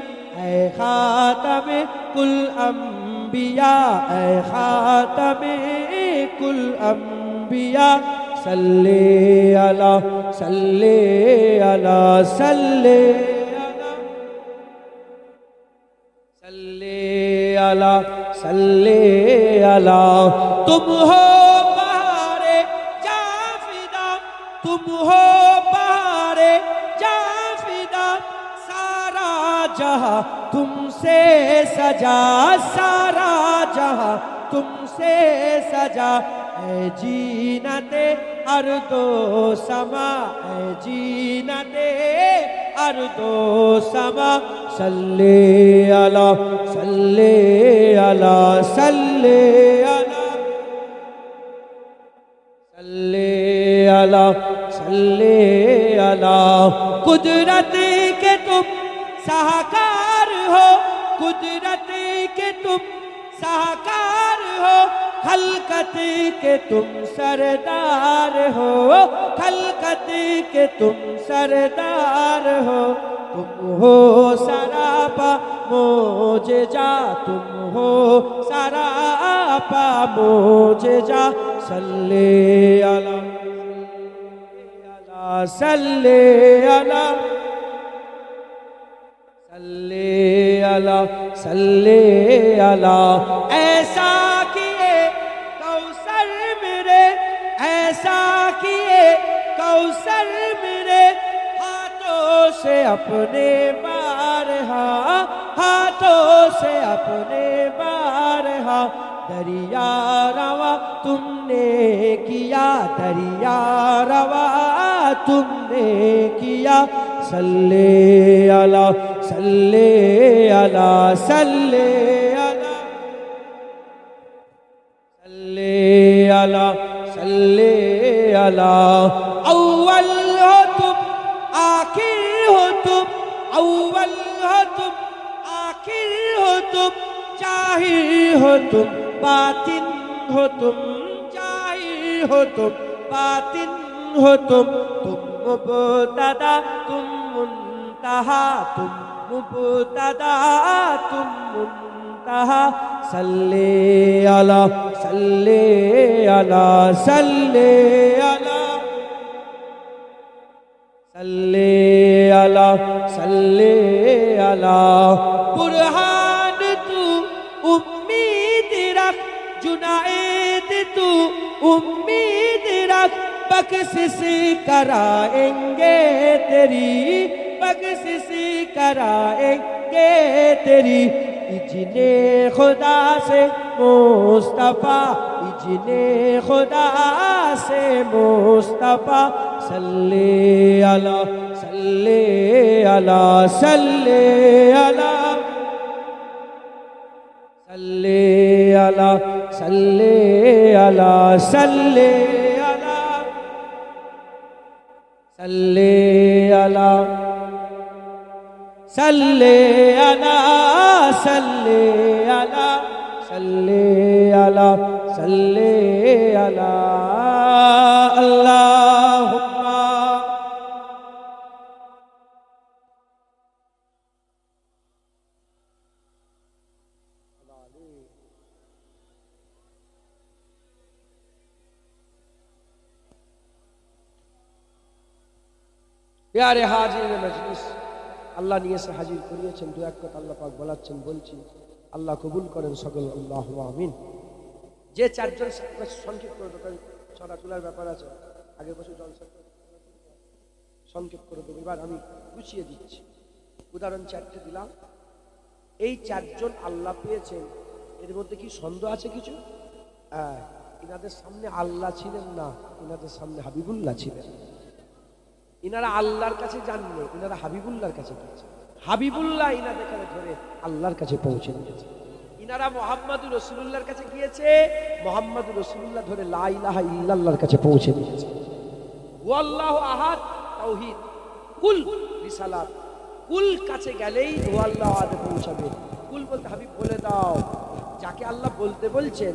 ऐ खातमे कुल अंबिया ऐ खातमे कुल अंबिया सल्ले अला सल्ले अला सल्ले अला सल्ले अला तुम हो बहारे जाफिदा तुम हो बहारे जाफिदा सारा जहां तुमसे सजा सारा जहां तुमसे सजा ऐ जीनते अर्दो समा ऐ जीनते अर्दो समा सल्ले अला सल्ले अला सल्ले अला सल्ले अला सल्ले अला कुदरत के तुम साकार हो कुदरत के तुम साकार हो खलकत के तुम सरदार हो खलकत के तुम सरदार हो तुम हो सरापा मोजेजा तुम हो सरापा मोजेजा सल्ले अला सल्ले अला सल्ले अला सल्ले अला ऐसा किए कौसर मेरे ऐसा किए कौसर मेरे हाथों से अपने बारहा हाथों से अपने बारहा दरिया रवा तुमने किया दरिया रवा तुमने किया सल्ले अला सल्ले अला सल्ले अला सल्ले अला सल्ले अला अव्वल हो तुम आखिर हो तुम अव्वल हो तुम आखिर हो तुम जाहिर हो तुम बातिन हो तुम जाहिर हो तुम बातिन हो तुम मुबतदा तुम मुंतहा तुम मुबतदा तुम मुंतहा सल्ले अला सल्ले अला सल्ले अला सल्ले अला सल्ले अला बुरहान तू उम्मीद रख जुनाइद तू उम्मीद रख बख्शिश कराएंगे तेरी बख्शिश कराएंगे तेरी इजने खुदा से मुस्तफा इजने खुदा से मुस्तफा सल्ले अला सल्ले अला सल्ले अला सल्ले अला सल्ले अला सल्ले अला सल्ले अला सल्ले अला सल्ले अला सल्ले अला सल्ले अला अल्लाहुम्मा प्यारे हाजिर मजलिस আল্লাহ নিয়ে এসে হাজির করিয়েছেন দু এক কথা আল্লাহ পাক বলাচ্ছেন বলছি আল্লাহ কবুল করেন সকল আল্লাহুম্মা আমিন যে চারজন সংক্ষেপ করে দেবেন ছড়া তোলার ব্যাপার আছে আগের বছর জলসা সংক্ষেপ করে দেবো এবার আমি গুছিয়ে দিচ্ছি উদাহরণ চারটে দিলাম এই চারজন আল্লাহ পেয়েছেন এর মধ্যে কি সন্দেহ আছে কিছু ইনাদের সামনে আল্লাহ ছিলেন না ইনাদের সামনে হাবিবুল্লাহ ছিলেন ইনারা আল্লাহর কাছে যাননি ইনারা হাবিবুল্লাহর কাছে গিয়েছে হাবিবুল্লাহ ইনাদের কাছে ধরে আল্লাহর কাছে পৌঁছে দিয়েছে ইনারা মুহাম্মাদুর রাসূলুল্লাহর কাছে গিয়েছে মুহাম্মাদুর রাসূলুল্লাহ ধরে লা ইলাহা ইল্লাল্লাহর কাছে পৌঁছে দিয়েছে ওয়াল্লাহু আহাদ তাওহীদ, কুল রিসালাত। কুল কাছে গেলেই ও আল্লাহ আদে পৌঁছাবে। কুল বলতে হাবিব বলে দাও, যাকে আল্লাহ বলতে বলছেন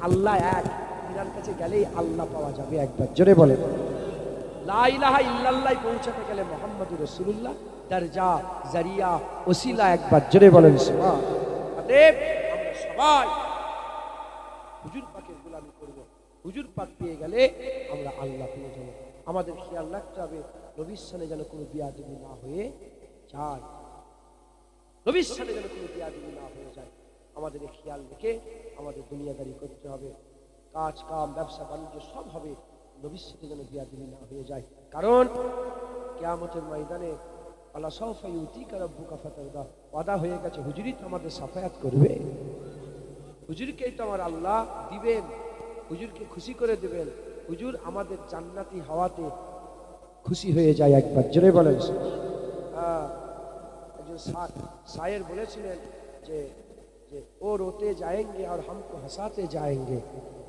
আল্লাহ এক, ইনার কাছে গেলেই আল্লাহ পাওয়া যাবে। একবার জোরে বলে লা ইলাহা ইল্লাল্লাহ পৌঁছাতে গেলে মুহাম্মদুর রাসূলুল্লাহ দরজা, জরিয়া, ওসিলা। একবার জোরে বলেন সুবহানাল্লাহ। অতএব আমরা সবাই হুজুর পাকের গোলামি করব। হুজুর পাক পেয়ে গেলে আমরা আল্লাহ পেয়ে যাব। আমাদের খেয়াল রাখতে হবে নবীর সামনে যেন কোনো বিয়াদবি না হয়ে যায়, নবীর সামনে যেন কোনো বিয়াদবি না হয়ে যায়। আমাদের খেয়াল রেখে আমাদের দুনিয়াদারি করতে হবে। কাজ কাম ব্যবসা বাণিজ্য সব হবে, নবীর সাথে যেন বিয়াদবি না হয়ে যায়। কারণ কিয়ামতের ময়দানে আল্লাহ সাউফা ইউতিকা রাব্বুকা ফাতারদা, ওয়াদা হয়ে গেছে হুজুরই তো আমাদের সাফায়াত করবে, হুজুরকেই তো আমার আল্লাহ দিবেন, হুজুরকে খুশি করে দেবেন। হুজুর আমাদের জান্নাতি হাওয়াতে খুশি হয়ে যায়। একবার জোরে বলেন। একজন শায়ের বলেছিলেন যে যে ও রোতে যায়েঙ্গে আর হামকো হাসাতে যায়েঙ্গে।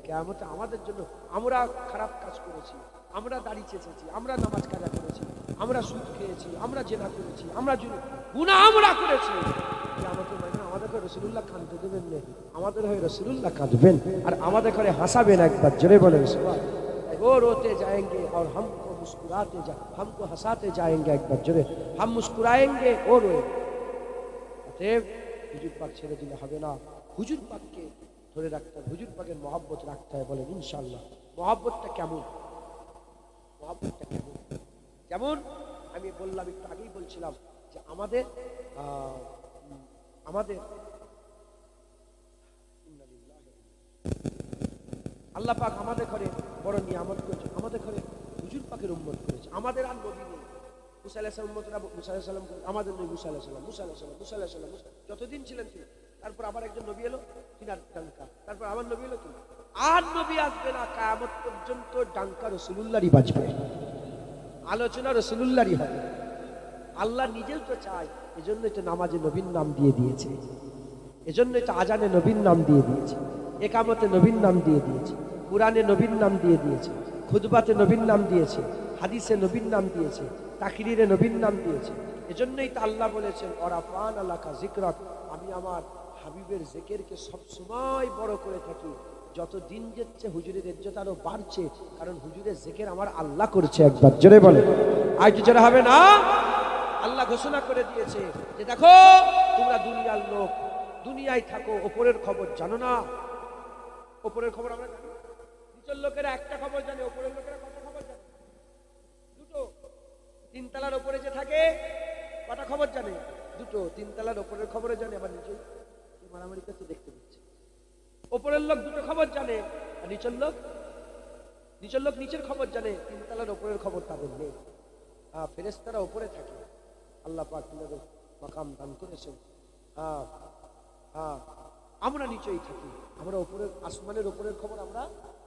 কিয়ামতে আমাদের জন্য, আমরা খারাপ কাজ করেছি, আমরা দাড়ি চেঁচেছি, আমরা নামাজ কাজা করেছি, আমরা সুদ খেয়েছি, আমরা জেনা করেছি, আমরা গুনাহ আমরা করেছি, কিয়ামতের ময়দানে আমাদের ঘরে রাসূলুল্লাহ কাঁদতে দেবেন না, আমাদের হয়ে রাসূলুল্লাহ কাঁদবেন আর আমাদের ঘরে হাসাবেন। একবার জোরে বলেন সুবহানাল্লাহ। वो रोते जाएंगे और हमको मुस्कुराते हमको हंसाते जाएंगे। একবার জোরে, हम मुस्कुराएंगे और रोएंगे। অতএব হুজুর পাক ছেড়ে দিলে হবে না, হুজুর পাককে ধরে রাখতে হবে, হুজুর পাকের মহব্বত রাখতে হবে। বলেন ইনশাআল্লাহ। মহব্বতটা কেমন? মহব্বতটা কেমন? যেমন আমি বললাম, একটু আগেই বলছিলাম যে আমাদের আল্লাহ পাক আমাদের ঘরে বড় নিয়ামত করেছে, আমাদের ঘরে হুজুর পাকের উম্মত করেছে। আমাদের আর নবী নেই। মুসা আলাইহিস সালাম উম্মতরা মুসা আলাইহিস সালাম, আমাদের নবী মুসা আলাইহিস সালাম, মুসা আলাইহিস সালাম, মুসা আলাইহিস সালাম, যতদিন ছিলেন তিনি। তারপর আবার একজন নবী এলো, তিনার ডাঙ্কা। তারপর আমার নবী এলো, তিনি আর নবী আসবে না, কিয়ামত পর্যন্ত ডাঙ্কা রাসূলুল্লাহরই বাজবে, আলোচনা রাসূলুল্লাহরই হবে। আল্লাহ নিজেও তো চায়, এজন্যই তো নামাজে নবীর নাম দিয়ে দিয়েছে, এজন্যই তো আজানে নবীর নাম দিয়ে দিয়েছে, একামতে নবীর নাম দিয়ে দিয়েছে, কুরআনে নবীর নাম দিয়ে দিয়েছে, খুতবাতে নবীর নাম দিয়েছে, হাদিসে নবীর নাম দিয়েছে, তাকরীরে নবীর নাম দিয়েছে। এজন্যই তো আল্লাহ বলেছেন ওরাফান আলাকা যিকরাক, আমি আমার হাবিবের জিকিরকে সব সময় বড় করে থাকি। যত দিন যাচ্ছে হুজুরের ইজ্জত আরো বাড়ছে, কারণ হুজুরের জিকির আমার আল্লাহ করছে। একবার জোরে বলে, আর কি জোরে হবে না? আল্লাহ ঘোষণা করে দিয়েছে যে দেখো তোমরা দুনিয়ার লোক, দুনিয়ায় থাকো, ওপরের খবর জানো না। ওপরের খবর আমরা জানি, নিচের লোকেরা একটা খবর জানে, ওপরের লোকেরা কত খবর জানে? দুটো। তিনতলার ওপরে যে থাকে কটা খবর জানে? দুটো। তিনতলার ওপরের খবরে জানে, আবার নিচে মারামারি করতে দেখতে পাচ্ছে। ওপরের লোক দুটো খবর জানে, আর নিচের লোক নিচের খবর জানে, তিনতলার ওপরের খবর তাদের নেই। ফেরেশতারা ওপরে থাকে, আল্লাহ পাক তাদের মাকাম দান করেছেন। আমরা নিচেই থাকি, আমরা উপরের আসমানের উপরের খবর আমরা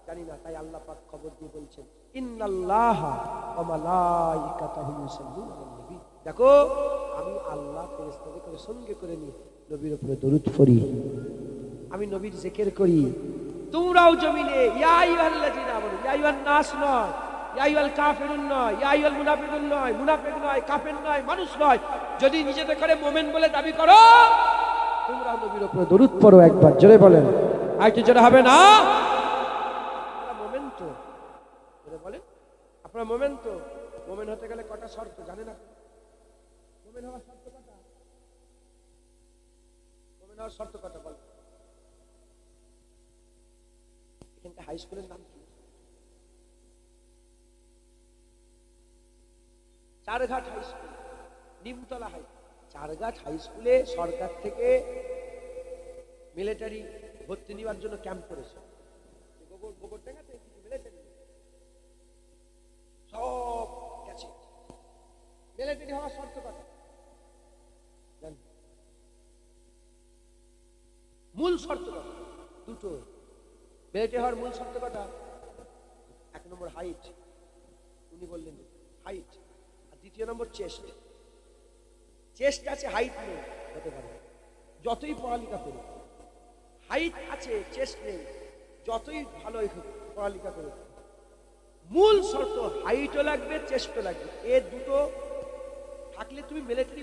জানি না। তাই আল্লাহ পাক খবর দিয়ে বলছেন ইন্নাল্লাহা ওয়া মালাইকাতাহু ইউসাল্লুনা আলান নবী, দেখো আমি আল্লাহ ফেরেশতাদের করে সঙ্গে করে নিয়ে নবীর উপরে দরুদ পড়ি, আমি নবীর জিকির করি। তোমরাও জমিনে ইয়া আইয়ুহাল্লাযিনা আমানু, ইয়া আইয়ুহান নাস নয়, ইয়া আইয়ুহাল কাফিরুন নয়, ইয়া আইয়ুহাল মুনাফিকুন নয়, মুনাফিক নয়, কাফের নয়, মানুষ নয়, যদি নিজেদের করে মুমিন বলে দাবি করো, তোমরা নবীর উপরে দরুদ পড়ো। একবার জোরে বলেন, আর কি জোরে হবে না? আপনারা মুমিন তো, জোরে বলেন, আপনারা মুমিন তো। মুমিন হতে গেলে কটা শর্ত জানেন আপনি? মুমিন হওয়ার শর্ত কটা? মুমিন হওয়ার শর্ত কটা বলেন? এখানটা হাই স্কুলের নাম কি? Charghat high school, Nimtala high. Charghat high স্কুলে সরকার থেকে মিলিটারি ভর্তি নেওয়ার জন্য ক্যাম্প করেছে। গোবরডাঙ্গাতে কিছু মিলিটারি সব গেছে। মিলিটারি হওয়ার শর্ত কথা মূল শর্ত কথা দুটো। মিলিটারি হওয়ার মূল শর্ত কথা, এক নম্বর হাইট, উনি বললেন হাইট, আর দ্বিতীয় নম্বর চেস্ট। চেস্ট আছে, হাইট নেই, হতে পারে যতই পড়ালেখা করুক। হাইট আছে, চেস্ট নেই, যতই ভালো পড়ালেখা করুক। মূল শর্ত হাইটও লাগবে, চেস্টও লাগবে। এ দুটো থাকলে তুমি মিলিটারি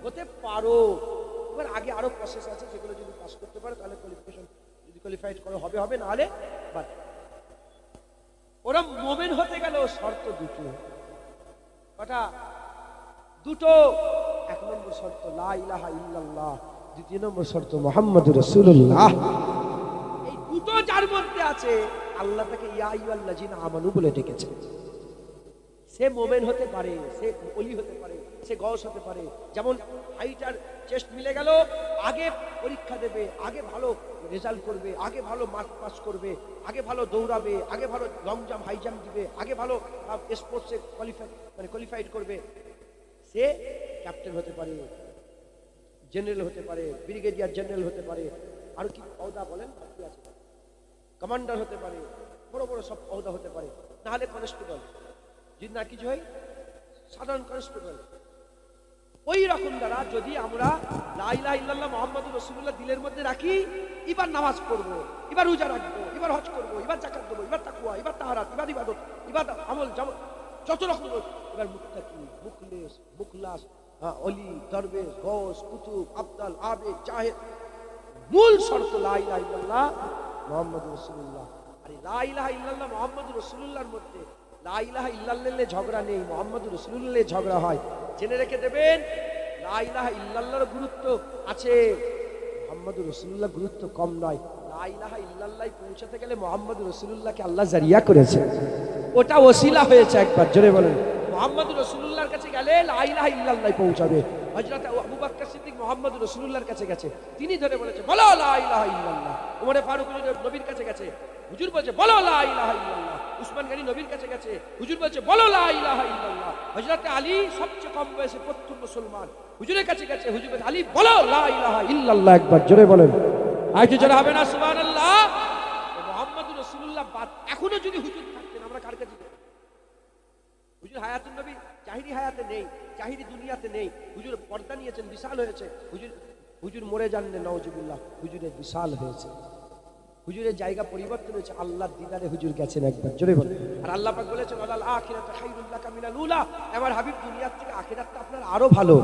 হতে পারো। এবার আগে আরো প্রসেস আছে, যেগুলো যদি পাস করতে পারো তাহলে কোয়ালিফিকেশন, যদি কোয়ালিফাইড করো হবে, না হলে বাদ। ওরা মোমেন হতে গেল শর্ত দুটো। কটা? দুটো। এক নম্বর শর্ত লা ইলাহা ইল্লাল্লাহ, দ্বিতীয় নম্বর শর্ত মুহাম্মাদুর রাসূলুল্লাহ। এই দুটো যার মধ্যে আছে, আল্লাহ তাকে ইয়া আইয়ুহাল্লাযিনা আমানু বলে ডেকেছে। সে মোমেন হতে পারে, সে ওলি হতে পারে, সে গস হতে পারে। যেমন হাইট আর চেস্ট মিলে গেল, আগে পরীক্ষা দেবে, আগে ভালো রেজাল্ট করবে, আগে ভালো মার্ক পাস করবে, আগে ভালো দৌড়াবে, আগে ভালো লং জাম্প হাই জাম্প দিবে, আগে ভালো স্পোর্টসে কোয়ালিফাইড করবে, সে ক্যাপ্টেন হতে পারে, জেনারেল হতে পারে, ব্রিগেডিয়ার জেনারেল হতে পারে, আরো কি পদা বলেন কি আছে, কমান্ডার হতে পারে, বড় বড় সব পদা হতে পারে। না হলে কনস্টেবল, যদি না কিছু হয় সাধারণ কনস্টেবল। ওই রকম দ্বারা যদি আমরা লা ইলাহা ইল্লাল্লাহ মুহাম্মাদুর রাসূলুল্লাহ দিলের মধ্যে রাখি, এবার নামাজ পড়বো, এবার রোজা রাখবো, এবার হজ করবো, এবার যাকাত দেবো, এবার তাকওয়া, এবার তাহারাত, এবার ইবাদত, এবার আমল, যত রকম, এবার মুত্তাকি, মুখলিস, মুখলাস, ওলি, দরবেশ, গৌস, কুতুব, আবদাল, আবেদ, জাহেদ। মূল শর্ত লা ইলাহা ইল্লাল্লাহ মুহাম্মাদুর রাসূলুল্লাহ। আর লা ইলাহা ইল্লাল্লাহ মুহাম্মাদুর রাসূলুল্লাহর মধ্যে লা ইলাহা ইল্লাল্লাহ ঝগড়া নেই, মুহাম্মাদুর রাসূলুল্লাহ ঝগড়া হয়। জেনে রেখে দেবেন, লা ইলাহা ইল্লাল্লাহর গুরুত্ব আছে, মুহাম্মাদুর রাসূলুল্লাহ গুরুত্ব কম নয়। লা ইলাহা ইল্লাল্লাহ পৌঁছাতে গেলে মুহাম্মাদুর রাসূলুল্লাহকে আল্লাহ জারিয়া করেছে, ওটা ওসিলা হয়েছে। একবার জোরে বলেন, মুহাম্মাদুর রাসূলুল্লাহর কাছে গেলে লা ইলাহা ইল্লাল্লাহ পৌঁছাবে। হযরত আবু বকর সিদ্দিক মুহাম্মাদুর রাসূলুল্লাহর কাছে গেছে, তিনি ধরে বলেছে বলো লা ইলাহা ইল্লাল্লাহ। ওমর ফারুক নবীর কাছে গেছে, হুজুর বলছে বলো লা ইলাহা ইল্লাল্লাহ। উসমান গনি নবীর কাছে গেছে, হুজুর বলছে বলো লা ইলাহা ইল্লাল্লাহ। হযরত আলী সবচেয়ে কম বয়সে প্রথম মুসলমান, হুজুরের কাছে গেছে, হুজুর বলছে আলী বলো লা ইলাহা ইল্লাল্লাহ। একবার জোরে বলেন, আজ জোরে হবে না সুবহানাল্লাহ। মুহাম্মাদুর রাসূলুল্লাহ বাদ এখনো যদি হুজুর থাকতেন, আমরা কার কাছে যেতাম? হুজুর হায়াতুন নবী জাহিরি হায়াতে নেই, জাহিরি দুনিয়াতে নেই। হুজুর পর্দা নিয়েছেন, বিশাল হয়েছে। হুজুর মরে যান না, নাউজুবিল্লাহ, হুজুরের বিশাল হয়েছে, হুজুরের জায়গা পরিবর্তন হয়েছে, আল্লাহর দিদারে হুজুর গেছেন। একবার জোরে বলেন। আর আল্লাহ পাক বলেছেন আল আখিরাতু খায়রুল লাকা মিনাল উলা। আমার হাবিব, দুনিয়ার থেকে আখিরাতটা আপনার আরো ভালো।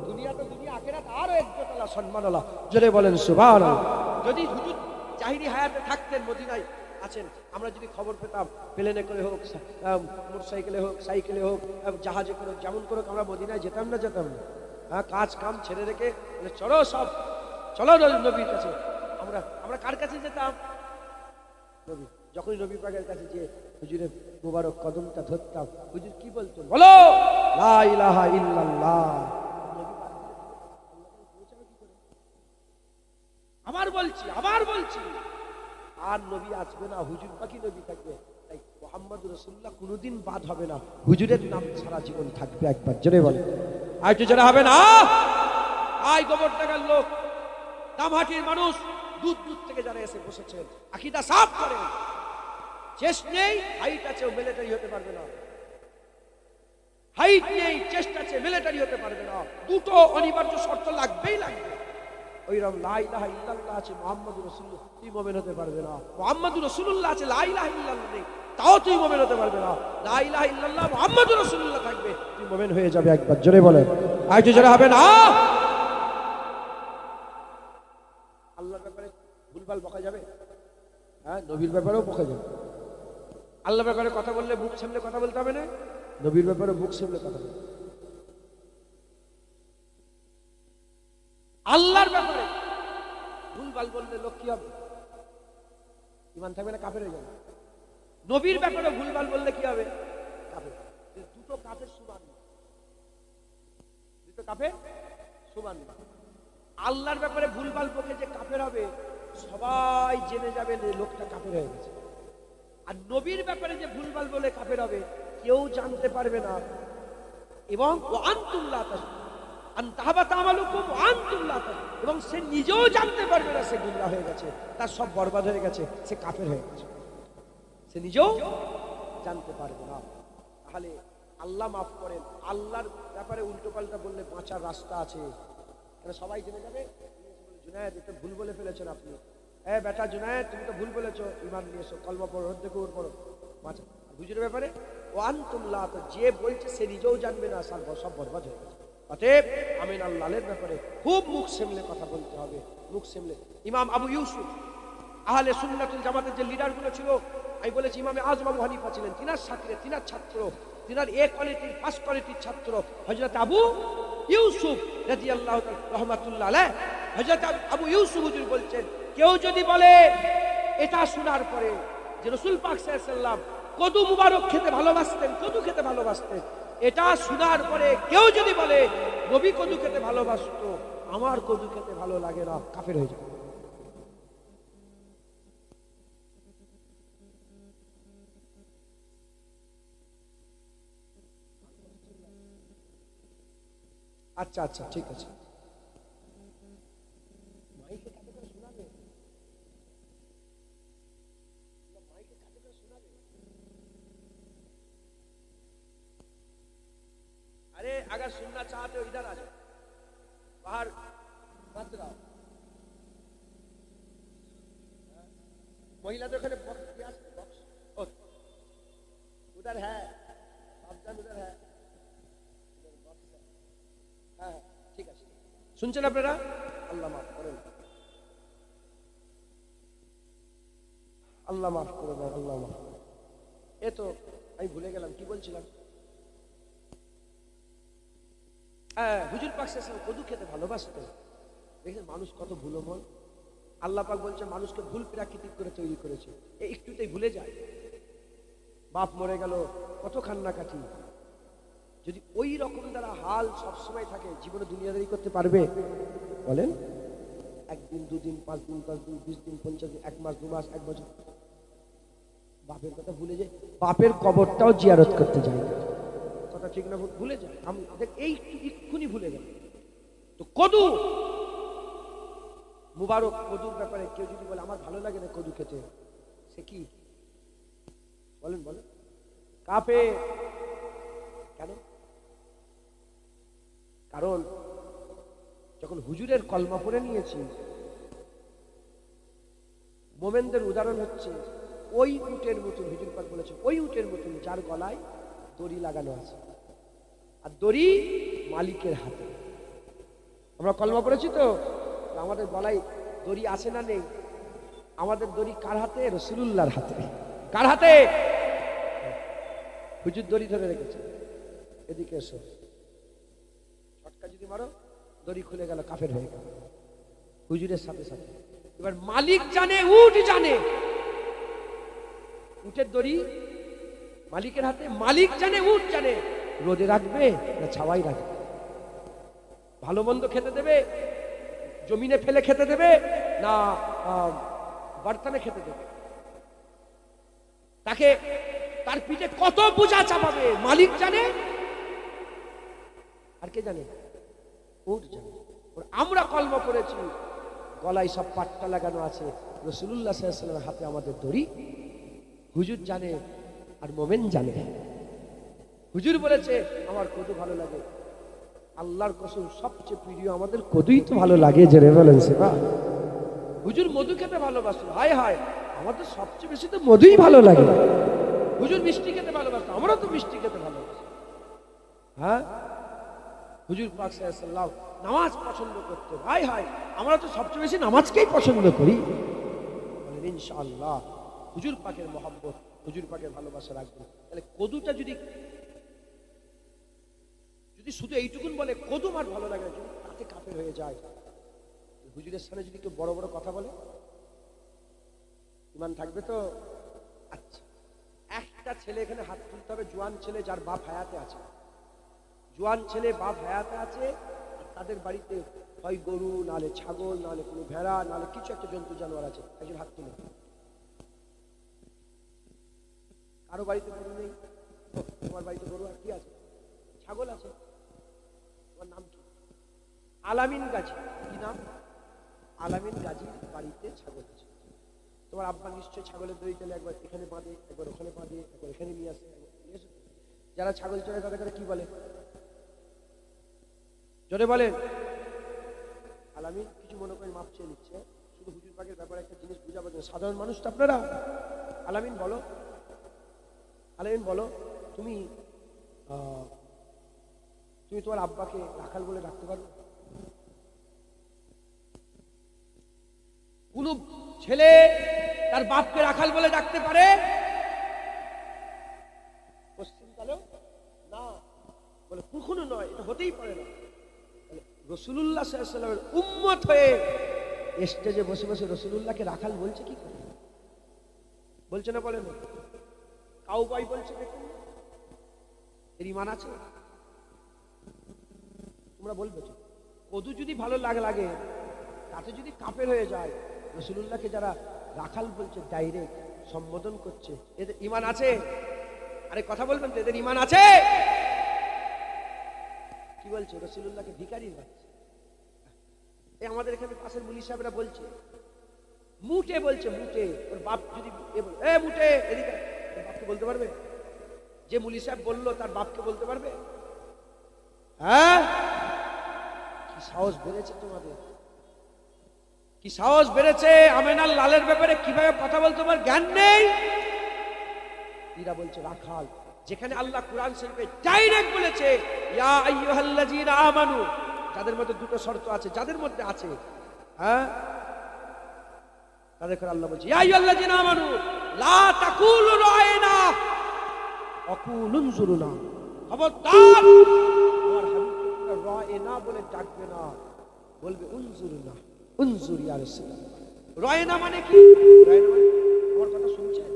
দুনিয়াতে দুনিয়া, আখিরাত আরো একজোটলা সম্মানওয়ালা। জোরে বলেন সুবহানাল্লাহ। যদি হুজুর জাহিরি হায়াতে থাকতেন, মদিনায় আছেন, আমরা যদি খবর পেতাম, প্লেনে করে হোক, মোটরসাইকেলে হোক, সাইকেলে হোক, জাহাজে করে হোক, যেমন করে আমরা মদিনায় যেতাম না? যেতাম না? হ্যাঁ, কাজ কাম ছেড়ে রেখে চলো সব, চলো নবীর কাছে। আমরা কার কাছে যেতাম? নবী। যখনই নবী পাকের কাছে যে হুজুরের মুবারক কদমটা ধরতাম, হুজুর কি বলতেন? বলো লা ইলাহা ইল্লাল্লাহ। আবার বলছি, আর নবী আসবে না, হুজুর পাকি নবী থাকবে। তাই মুহাম্মাদুর রাসূলুল্লাহ কোনোদিন বাদ হবে না, হুজুরের নাম সারা জীবন থাকবে। একবার জোরে বলে, আর একটু জোরে হবে না? আই গোবরডাঙ্গার লোক, দামহাটির মানুষ, দূর দূর থেকে যারা এসে বসেছেন, আকীদা সাফ করেন। চেস্ট নেই, হাইট আছে, মিলিটারি হতে পারবে না। হাইট নেই, চেস্ট আছে, মিলিটারি হতে পারবে না। দুটো অনিবার্য শর্ত লাগবেই লাগবে। ওইরকম লা ইলাহা ইল্লাল্লাহ আছে, মুহাম্মাদুর রাসূলুল্লাহ, তুই মুমিন হতে পারবে না। মুহাম্মাদুর রাসূলুল্লাহ আছে, লা ইলাহা ইল্লাল্লাহ নেই, তাও তুই মুমিন হতে পারবে না। লা ইলাহা ইল্লাল্লাহ মুহাম্মাদুর রাসূলুল্লাহ থাকবে, তুই মুমিন হয়ে যাবে। একবার জোরে বলে, আর একটু জোরে হবে না? আল্লাহর ব্যাপারে ভুলভাল বকা যাবে? হ্যাঁ, নবীর ব্যাপারেও বকা যাবে। আল্লাহর ব্যাপারে কথা বললে মুখ সামলে কথা বলতে হবে না, নবীর ব্যাপারে মুখ সামলে কথা বলতে। আল্লাহর ব্যাপারে ভুলভাল বললে লোক কি হবে? ঈমান থাকবে না, কাফের হয়ে যাবে। নবীর ব্যাপারে ভুলভাল বললে কি হবে? কাফের। দুটো কাফের সমান, দুটো কাফের সমান। আল্লাহর ব্যাপারে ভুলভাল বলে যে কাফের হবে, সবাই জেনে যাবে যে লোকটা কাফের হয়ে গেছে। আর নবীর ব্যাপারে যে ভুলভাল বলে কাফের হবে, কেউ জানতে পারবে না। এবং এবং সে নিজেও জানতে পারবে না সে গুমরাহ হয়ে গেছে, তার সব বরবাদ হয়ে গেছে, সে কাফের হয়ে গেছে, সে নিজেও জানতে পারবে না। তাহলে আল্লাহ মাফ করেন। আল্লাহর ব্যাপারে উল্টো পাল্টা বললে বাঁচার রাস্তা আছে, কেন সবাই জেনে যাবে। জুনায়েদ, এটা ভুল বলে ফেলেছেন আপনি। বেটা জুনায়েদ, তুমি তো ভুল বলেছো, ঈমান নিয়ে এসো, কলমা পড়ো, হদ্দে কুফর পড়ো, বাঁচা। হুজুরের ব্যাপারে ও আনতুম লা, তো যে বলছে সে নিজেও জানবে না, সব বরবাদ হয়ে গেছে। অতএব আমিন আল্লাহর ব্যাপারে খুব মুখ সামলে কথা বলতে হবে, মুখ সামলে। ইমাম আবু ইউসুফ আহলে সুন্নাতুল জামাতের যে লিডারগুলো ছিল, আমি বলেছি ইমামে আজম আবু হানিফা ছিলেন, তিনার সাথে তিনার ছাত্র, তিনার এ কোয়ালিটির ফার্স্ট কোয়ালিটির ছাত্র হযরত আবু ইউসুফ রাদিয়াল্লাহু তাআলা রাহমাতুল্লাহ আলাইহি। হযরত আবু ইউসুফ হুজুর বলছেন, কেউ যদি বলে এটা শোনার পরে যে রাসূল পাক সাল্লাল্লাহু আলাইহি ওয়াসাল্লাম কদু মুবারক খেতে ভালোবাসতেন, কদু খেতে ভালোবাসতেন, এটা শোনার পরে কেউ যদি বলে নবী কদু খেতে ভালোবাসতো, আমার কদু খেতে ভালো লাগে না, কাফের হয়ে যাবে। আচ্ছা আচ্ছা ঠিক আছে। মাইকে কাছে করে শোনাবে, মাইকে কাছে করে শোনাবে। अरे अगर सुनना चाहते हो इधर आ जाओ, बाहर मत रहो। महिला तो एखाने बॉक्स उधर है, सावधान उधर है, হ্যাঁ ঠিক আছে। শুনছেন আপনারা? আল্লাহ মাফ করেন, আল্লাহ মাফ করে দেন, আল্লাহ মাফ করেন। এ তো আমি ভুলে গেলাম কি বলছিলাম। হ্যাঁ, হুজুর পাক সাল্লাল্লাহু আলাইহি ওয়াসাল্লাম কদু খেতে ভালোবাসতেন। দেখেন মানুষ কত ভুলো মন। আল্লাহ পাক বলছে মানুষকে ভুল প্রাকৃতিক করে তৈরি করেছে, এই একটুতেই ভুলে যায়। বাপ মরে গেল, কত কান্নাকাটি। যদি ওই রকম দ্বারা হাল সবসময় থাকে, জীবনে দুনিয়াদারি করতে পারবে বলেন? একদিন, দুদিন, 5 দিন, 10 দিন, 20 দিন, 50 দিন, 1 মাস, 2 মাস, 1 বছর বাপের কথা ভুলে যায়। বাপের কবরটাও জিয়ারত করতে যায় না, কথা ঠিক না? ভুলে যায়। আমাদের এই এক্ষুনি ভুলে গেল। তো কদু মুবারক, কদুর ব্যাপারে কেউ যদি বলে আমার ভালো লাগে না কদু খেতে, সে কি বলেন? বলেন কাফের। কেন? কারণ যখন হুজুরের কলমা পড়ে নিয়েছি, মোমেনদের উদাহরণ হচ্ছে ওই উটের মতন, হুজুর পাক বলেছে ওই উটের মতন যার গলায় দড়ি লাগানো আছে, আর দড়ি মালিকের হাতে। আমরা কলমা পড়েছি তো, আমাদের গলায় দড়ি আছে না নেই? আমাদের দড়ি কার হাতে? রাসূলুল্লাহর হাতে। কার হাতে? হুজুর দড়ি ধরে রেখেছে। এদিকে এসো, ছটকা যদি মারো দড়ি খুলে গেল, কাফের হয়ে গেল হুজুরের সাথে সাথে। এবার মালিক জানে, উট জানে, উটের দড়ি মালিকের হাতে, মালিক জানে, উট জানে রোদে রাখবে না ছাওয়াই রাখবে, ভালো মন্দ খেতে দেবে, জমিনে ফেলে খেতে দেবে না বর্তমানে খেতে দেবে, তাকে তার পিঠে কত বোঝা চাপাবে মালিক জানে, আর কে জানে? উট জানে। আমরা কলমা পড়েছি, গলায় সব পাট্টা লাগানো আছে, রাসূলুল্লাহ সাল্লাল্লাহু আলাইহি ওয়াসাল্লামের হাতে আমাদের দড়ি। হুজুর জানে আর মোমেন জানে। হুজুর বলেছে আমার কদু ভালো লাগে, আল্লাহর কসম সবচেয়ে প্রিয় আমাদের কদুই তো ভালো লাগে, জেরে বলেন সেবা। হুজুর মধু খেতে ভালোবাসেন, হায় হায় আমাদের সবচেয়ে বেশি তো মধুই ভালো লাগে। হুজুর মিষ্টি খেতে ভালোবাসেন, আমরা তো মিষ্টি খেতে ভালোবাসি। হ্যাঁ, হুজুর পাক সাল্লাল্লাহু আলাইহি ওয়াসাল্লাম নামাজ পছন্দ করতেন, হায় হায় আমরা তো সবচেয়ে বেশি নামাজকেই পছন্দ করি। বলেন ইনশাআল্লাহ হুজুর পাকের মহব্বত, হুজুর পাকের ভালোবাসা রাখবেন। তাহলে কদুটা যদি শুধু এইটুকুন বলে কদু আমার ভালো লাগে, যদি তাতে কাফের হয়ে যায়, হুজুরের সামনে যদি কেউ বড় বড় কথা বলে ইমান থাকবে তো? আচ্ছা, একটা ছেলে এখানে হাত তুলতে হবে, জোয়ান ছেলে যার বাপ হায়াতে আছে, জোয়ান ছেলে বাপ হায়াতে আছে, তাদের বাড়িতে হয় গরু, নালে ছাগল, নালে কোনো ভেড়া, নালে কিছু একটা জন্তু জানোয়ার আছে, একজন হাত তুলে। কারো বাড়িতে গরু নেই? তোমার বাড়িতে গরু আর কি আছে? ছাগল আছে। তোমার নাম কি? আলামিন গাজী। কি নাম? আলামিন গাজীর বাড়িতে ছাগল আছে। তোমার আব্বা নিশ্চয় ছাগলের দড়ি তেলে একবার এখানে বাঁধে, একবার ওখানে বাঁধে, একবার এখানে নিয়ে আসে। যারা ছাগল চড়ে তাদের কি বলে? জোরে বলেন। আলামিন কিছু মনে করেন, মাপ চেয়ে নিচ্ছে, শুধু হুজুর পাকের ব্যাপারে একটা জিনিস বুঝাবো, সাধারণ মানুষ তো আপনারা। আলামিন বলো, আলামিন বলো, তুমি তুমি তোমার আব্বাকে রাখাল বলে ডাকতে পারবে? কোন ছেলে তার বাপকে রাখাল বলে ডাকতে পারে পশ্চিমকালেও? না, বলে কখনো নয়, এটা হতেই পারে না। রাসূলুল্লাহ সাল্লাল্লাহু আলাইহি ওয়াসাল্লামের উম্মত হয়ে স্টেজে বসে বসে রাসূলুল্লাহকে রাখাল বলছে কি করে? বলছে না, বলে না? কাউবাই বলছে, দেখুন এর ঈমান আছে? তোমরা বলবে তো, কদু যদি ভালো লাগে তাতে যদি কাফের হয়ে যায়, রাসূলুল্লাহকে যারা রাখাল বলছে, ডাইরেক্ট সম্বোধন করছে, এদের ঈমান আছে? আরে কথা বলবেন তো, এদের ঈমান আছে? কি বলছে? রাসূলুল্লাহকে ভিখারি বানাচ্ছে। এই আমাদের এখানে পাশের মুলি সাহেবরা বলছে, মুটে বলছে, মুটে। ওর বাপ যদি মুটে এদিকে, ওর বাপকে বলতে পারবে? যে মুলি সাহেব বললো তার বাপকে বলতে পারবে? হ্যাঁ, কি সাহস বেড়েছে তোমাদের, কি সাহস বেড়েছে! আমেনার লালের ব্যাপারে কিভাবে কথা বলতে তোমার জ্ঞান নেই? এরা বলছে রাখাল, যেখানে আল্লাহ কুরআন শরীফে ডাইরেক্ট বলেছে ইয়া আইয়ুহাল্লাযীনা আমানু, যাদের মধ্যে দুটো শর্ত আছে, যাদের মধ্যে আছে, হ্যাঁ, তাদের করে আল্লাহ বলছে ইয়া আইয়ুহাল্লাযীনা আমানু লা তাকুলু রায়না ওয়াকুলু উনজুরুনা। খবরদার আমার হাবিবকে রায়না বলে ডাকবে না, বলবে উনজুরুনা, উনজুর ইয়া রাসূলুল্লাহ। রায়না মানে কি? রায়না মানে আমার কথা শুনছেন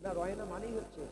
না? রায়না মানেই হচ্ছে